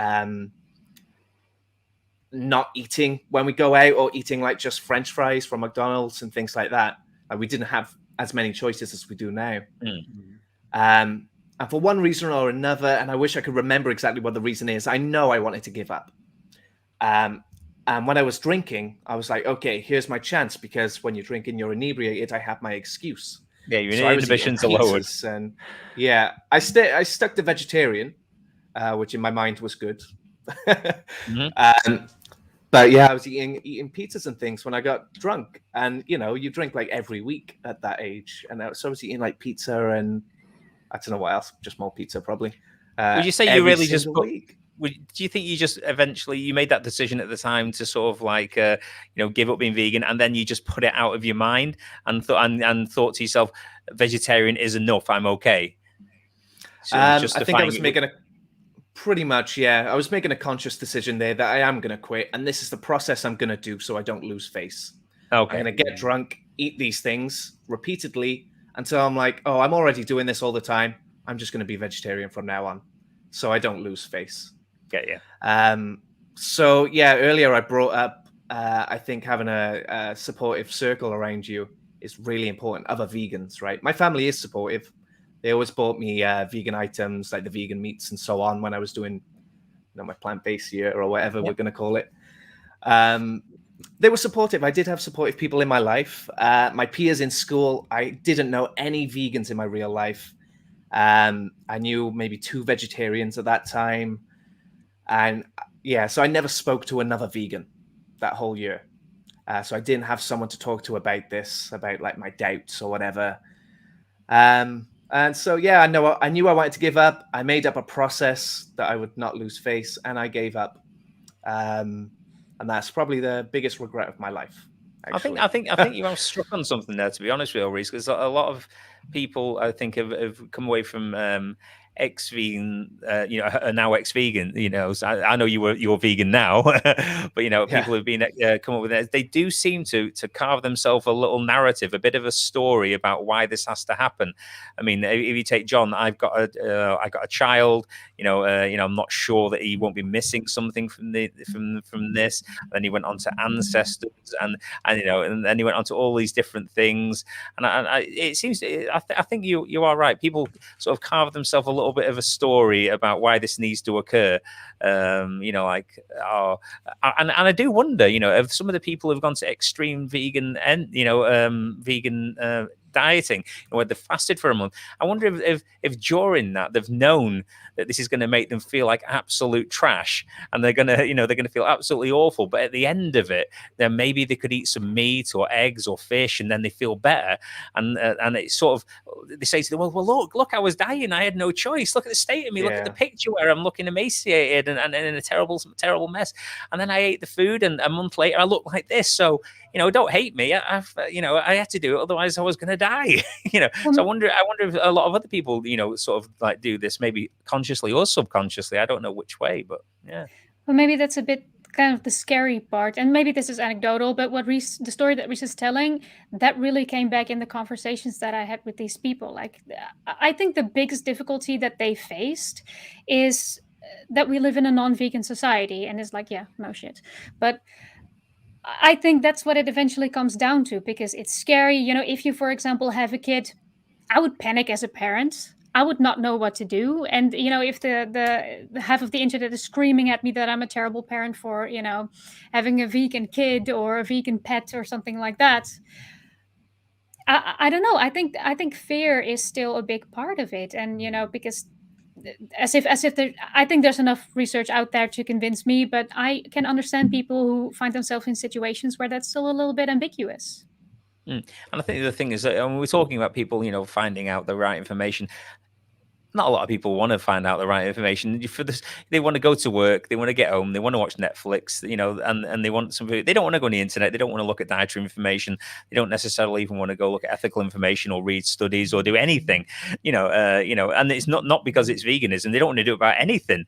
B: not eating when we go out or eating like just French fries from McDonald's and things like that. Like we didn't have as many choices as we do now. And for one reason or another, and I wish I could remember exactly what the reason is, I know I wanted to give up. And when I was drinking, I was like, okay, here's my chance, because when you're drinking, you're inebriated. I have my excuse.
A: Yeah, your inhibitions are lowered.
B: And yeah, I stuck to vegetarian, which in my mind was good. But yeah, I was eating pizzas and things when I got drunk. And, you know, you drink like every week at that age. And so I was eating like pizza and I don't know what else, just more pizza probably.
A: Would you say you really just
B: week.
A: Do you think you just eventually you made that decision at the time to sort of like you know, give up being vegan, and then you just put it out of your mind and thought to yourself, vegetarian is enough, I'm okay? So
B: I think I was making a pretty much, I was making a conscious decision there that I am going to quit, and this is the process I'm going to do so I don't lose face.
A: Okay.
B: I'm going to get drunk, eat these things repeatedly until I'm like, oh, I'm already doing this all the time. I'm just going to be vegetarian from now on so I don't lose face.
A: Get you.
B: So yeah, earlier I brought up, I think having a supportive circle around you is really important. Other vegans, right? My family is supportive. They always bought me vegan items like the vegan meats and so on when I was doing, you know, my plant-based year or whatever we're going to call it. They were supportive. I did have supportive people in my life. My peers in school, I didn't know any vegans in my real life. I knew maybe 2 vegetarians at that time. And yeah, so I never spoke to another vegan that whole year. So I didn't have someone to talk to about this, about like my doubts or whatever. And so, yeah, I knew I wanted to give up. I made up a process that I would not lose face, and I gave up. And that's probably the biggest regret of my life. Actually.
A: I think you have struck on something there, to be honest with you, Reese, because a lot of people, I think, have come away from ex-vegan, you know, are now ex-vegan. You know, so I know you're vegan now, but you know, people have been come up with it. They do seem to carve themselves a little narrative, a bit of a story about why this has to happen. I mean, if you take John, I got a child. You know, I'm not sure that he won't be missing something from this. And then he went on to ancestors, and you know, and then he went on to all these different things. And it seems, I think you are right. People sort of carve themselves a little bit of a story about why this needs to occur. You know, like, and I do wonder, you know, if some of the people who've gone to extreme vegan and, you know, vegan dieting, where they've fasted for a month, I wonder if during that they've known that this is going to make them feel like absolute trash, and they're going to feel absolutely awful. But at the end of it, then maybe they could eat some meat or eggs or fish, and then they feel better. And it's sort of, they say to them, well, look, I was dying, I had no choice. Look at the state of me. Look at the picture where I'm looking emaciated and in a terrible mess. And then I ate the food, and a month later I look like this. So, you know, don't hate me. I had to do it, otherwise I was going to die. You know, so I wonder if a lot of other people, you know, sort of like do this, maybe consciously or subconsciously. I don't know which way, but yeah.
C: Well, maybe that's a bit kind of the scary part, and maybe this is anecdotal, but the story that Reese is telling, that really came back in the conversations that I had with these people. Like, I think the biggest difficulty that they faced is that we live in a non-vegan society, and it's like, yeah, no shit. But I think that's what it eventually comes down to, because it's scary. You know, if you, for example, have a kid, I would panic as a parent. I would not know what to do. And, you know, if the half of the internet is screaming at me that I'm a terrible parent for, you know, having a vegan kid or a vegan pet or something like that, I don't know. I think fear is still a big part of it. And, you know, because as if there, I think there's enough research out there to convince me, but I can understand people who find themselves in situations where that's still a little bit ambiguous.
A: And I think the thing is that when we're talking about people, you know, finding out the right information, not a lot of people want to find out the right information. For this, they want to go to work, they want to get home, they want to watch Netflix, you know, and they want something. They don't want to go on the internet. They don't want to look at dietary information. They don't necessarily even want to go look at ethical information or read studies or do anything, you know. And it's not because it's veganism. They don't want to do it about anything,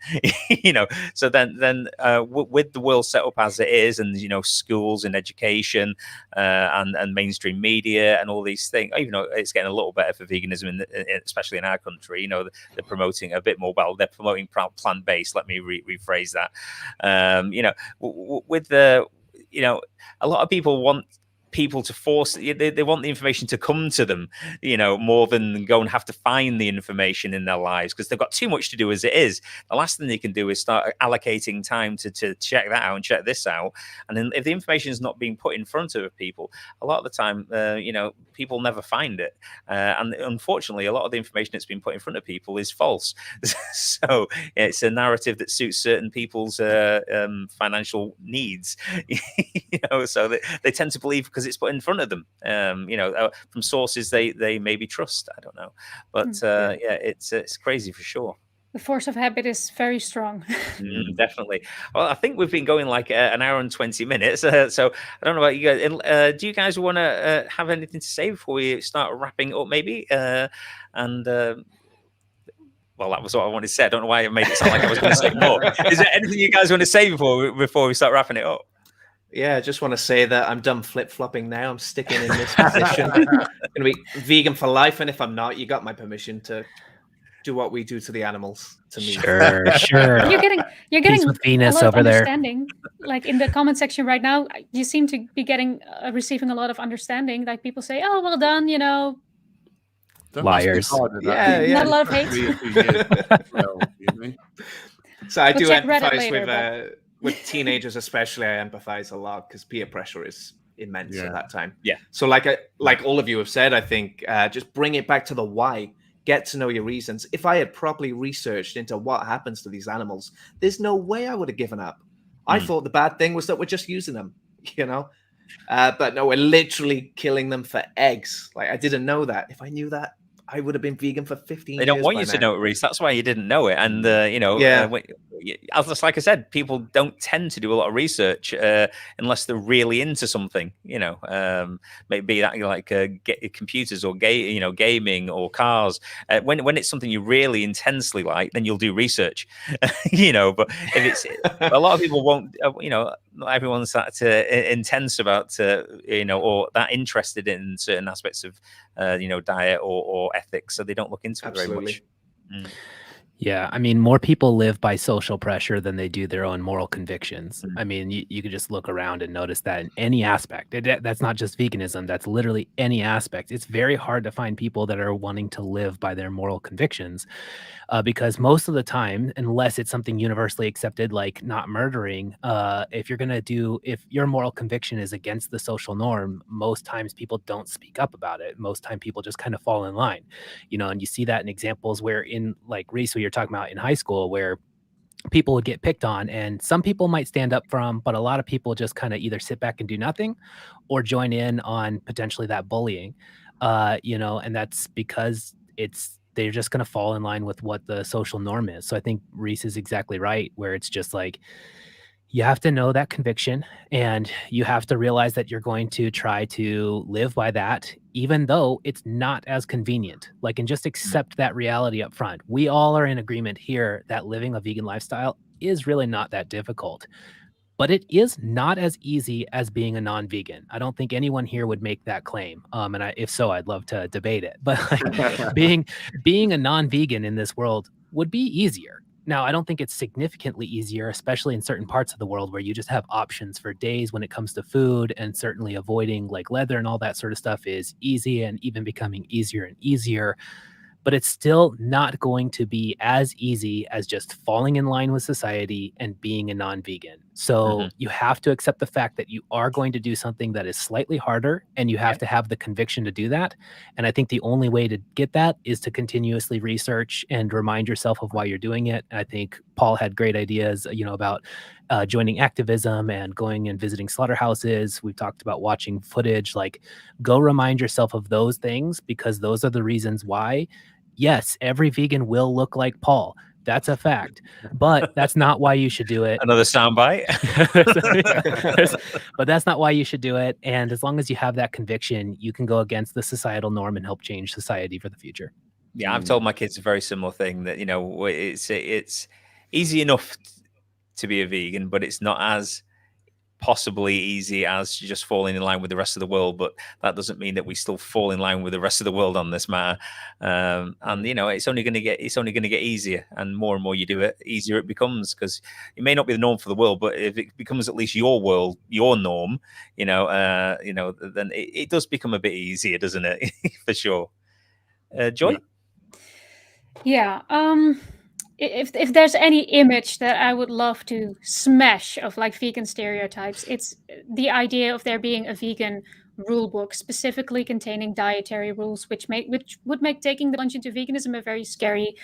A: you know. So then with the world set up as it is, and you know, schools and education and mainstream media and all these things, even though it's getting a little better for veganism, especially in our country, you know. They're promoting a bit more. Well, they're promoting plant-based. Let me rephrase that. You know, with the, you know, a lot of people want people to force, they want the information to come to them, you know, more than go and have to find the information in their lives, because they've got too much to do as it is. The last thing they can do is start allocating time to check that out and check this out. And then if the information is not being put in front of people, a lot of the time, you know, people never find it. And unfortunately, a lot of the information that's been put in front of people is false. So it's a narrative that suits certain people's financial needs, you know, so they tend to believe because it's put in front of them, you know, from sources they maybe trust. I don't know, but yeah, it's crazy for sure.
C: The force of habit is very strong.
A: Definitely. Well, I think we've been going like an hour and 20 minutes. So I don't know about you guys. Do you guys want to have anything to say before we start wrapping up, maybe? Well, that was what I wanted to say. I don't know why I made it sound like I was going to say more. Is there anything you guys want to say before we start wrapping it up?
B: Yeah, I just want to say that I'm done flip-flopping now. I'm sticking in this position. I'm going to be vegan for life, and if I'm not, you got my permission to do what we do to the animals to me.
D: Sure.
C: You're getting
D: with Venus
C: a lot
D: over
C: of
D: there.
C: understanding. Like in the comment section right now, you seem to be receiving a lot of understanding. Like people say, "Oh, well done," you know.
D: Liars.
B: Yeah.
C: Not a lot of hate.
B: So I do empathize with teenagers, especially. I empathize a lot because peer pressure is immense at that time.
A: Yeah.
B: So like all of you have said, I think just bring it back to the why. Get to know your reasons. If I had properly researched into what happens to these animals, there's no way I would have given up. I thought the bad thing was that we're just using them, you know. But no, we're literally killing them for eggs. Like, I didn't know that. If I knew that, I would have been vegan for 15 years.
A: They don't want you to know it, Reese. That's why you didn't know it. And, you know, like I said, people don't tend to do a lot of research unless they're really into something, you know, maybe that like computers or gaming or cars. When it's something you really intensely like, then you'll do research, you know. But if it's a lot of people won't, you know, not everyone's that intense about, you know, or that interested in certain aspects of, you know, diet or ethics, so they don't look into it very much.
D: Yeah, I mean, more people live by social pressure than they do their own moral convictions. I mean, you could just look around and notice that in any aspect. That's not just veganism. That's literally any aspect. It's very hard to find people that are wanting to live by their moral convictions because most of the time, unless it's something universally accepted, like not murdering, if your moral conviction is against the social norm, most times people don't speak up about it. Most time people just kind of fall in line, you know, and you see that in examples where in like Reese, you're talking about in high school where people would get picked on and some people might stand up for them, but a lot of people just kind of either sit back and do nothing or join in on potentially that bullying, you know, and that's because they're just going to fall in line with what the social norm is. So I think Reese is exactly right, where it's just like, you have to know that conviction and you have to realize that you're going to try to live by that, even though it's not as convenient. Like, and just accept that reality up front. We all are in agreement here that living a vegan lifestyle is really not that difficult. but it is not as easy as being a non-vegan. I don't think anyone here would make that claim. And if so, I'd love to debate it. But like, being a non-vegan in this world would be easier. Now, I don't think it's significantly easier, especially in certain parts of the world where you just have options for days when it comes to food, and certainly avoiding like leather and all that sort of stuff is easy and even becoming easier and easier. But it's still not going to be as easy as just falling in line with society and being a non-vegan. So you have to accept the fact that you are going to do something that is slightly harder, and you have to have the conviction to do that. And I think the only way to get that is to continuously research and remind yourself of why you're doing it. And I think Paul had great ideas, about joining activism and going and visiting slaughterhouses. We've talked about watching footage. Like, go remind yourself of those things, because those are the reasons why. Yes, every vegan will look like Paul. That's a fact. But that's not why you should do it.
A: Another soundbite.
D: But that's not why you should do it. And as long as you have that conviction, you can go against the societal norm and help change society for the future.
A: Yeah, I've told my kids a very similar thing, that, it's easy enough to be a vegan, but it's not as possibly easy as just falling in line with the rest of the world. But that doesn't mean that we still fall in line with the rest of the world on this matter. And it's only going to get easier, and more you do it, easier it becomes, because it may not be the norm for the world, but if it becomes at least your world, your norm, then it does become a bit easier, doesn't it? For sure. Joy?
C: Yeah. If there's any image that I would love to smash of like vegan stereotypes, it's the idea of there being a vegan rule book specifically containing dietary rules, which would make taking the plunge into veganism a very scary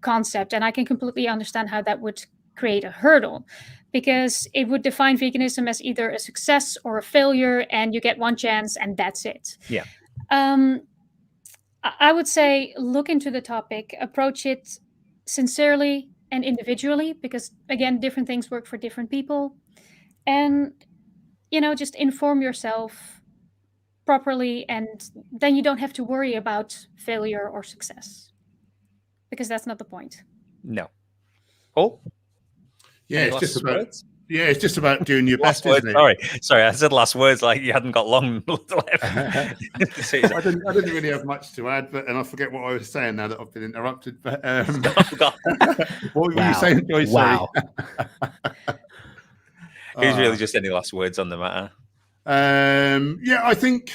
C: concept. And I can completely understand how that would create a hurdle, because it would define veganism as either a success or a failure, and you get one chance and that's it.
A: Yeah.
C: I would say look into the topic, approach it sincerely and individually, because again, different things work for different people, and just inform yourself properly, and then you don't have to worry about failure or success, because that's not the point.
A: No. Paul?
E: Yeah, it's just about doing your best,
A: words,
E: isn't it?
A: Sorry, I said last words like you hadn't got long left.
E: I didn't really have much to add, and I forget what I was saying now that I've been interrupted. But what were you saying, Joyce?
D: Wow.
A: Who's really just any last words on the matter?
E: Yeah, I think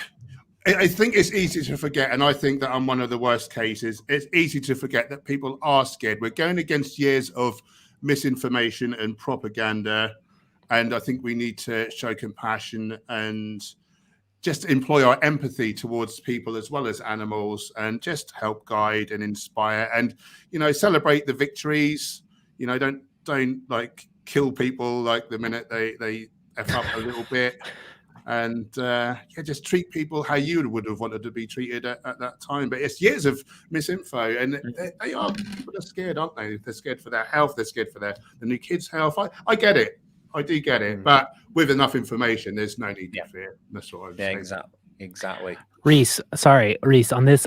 E: it's easy to forget, and I think that I'm one of the worst cases. It's easy to forget that people are scared. We're going against years of misinformation and propaganda, and I think we need to show compassion and just employ our empathy towards people as well as animals, and just help guide and inspire, and celebrate the victories. Don't like kill people like the minute they F up a little bit, and just treat people how you would have wanted to be treated at that time. But it's years of misinfo, and people are scared, aren't they? They're scared for their health, they're scared for the new kids' health. I get it. I do get it. But with enough information, there's no need to fear. That's what I'm saying.
A: Exactly.
D: Reese, on this,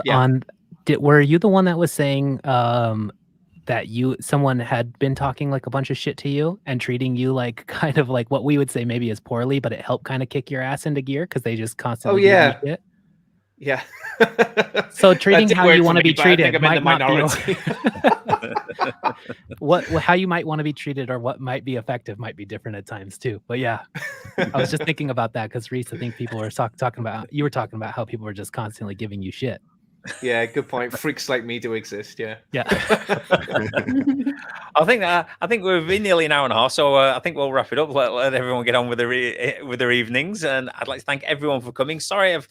D: were you the one that was saying that someone had been talking like a bunch of shit to you and treating you like kind of like what we would say maybe as poorly, but it helped kind of kick your ass into gear because they just constantly give you shit?
B: Yeah.
D: So treating how you want to be treated might not be how you might want to be treated or what might be effective might be different at times too. But yeah, I was just thinking about that because Reese, I think people were talking about how people were just constantly giving you shit.
B: Yeah, good point. Freaks like me do exist. Yeah.
A: I think we've been nearly an hour and a half, so I think we'll wrap it up. Let everyone get on with their evenings, and I'd like to thank everyone for coming. Sorry if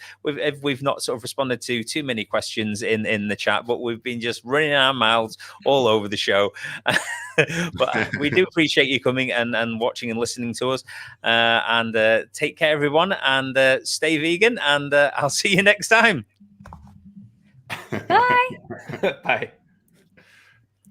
A: we've not sort of responded to too many questions in the chat, but we've been just running our mouths all over the show. But we do appreciate you coming and watching and listening to us. And take care, everyone, and stay vegan. And I'll see you next time.
C: Bye.
B: Bye.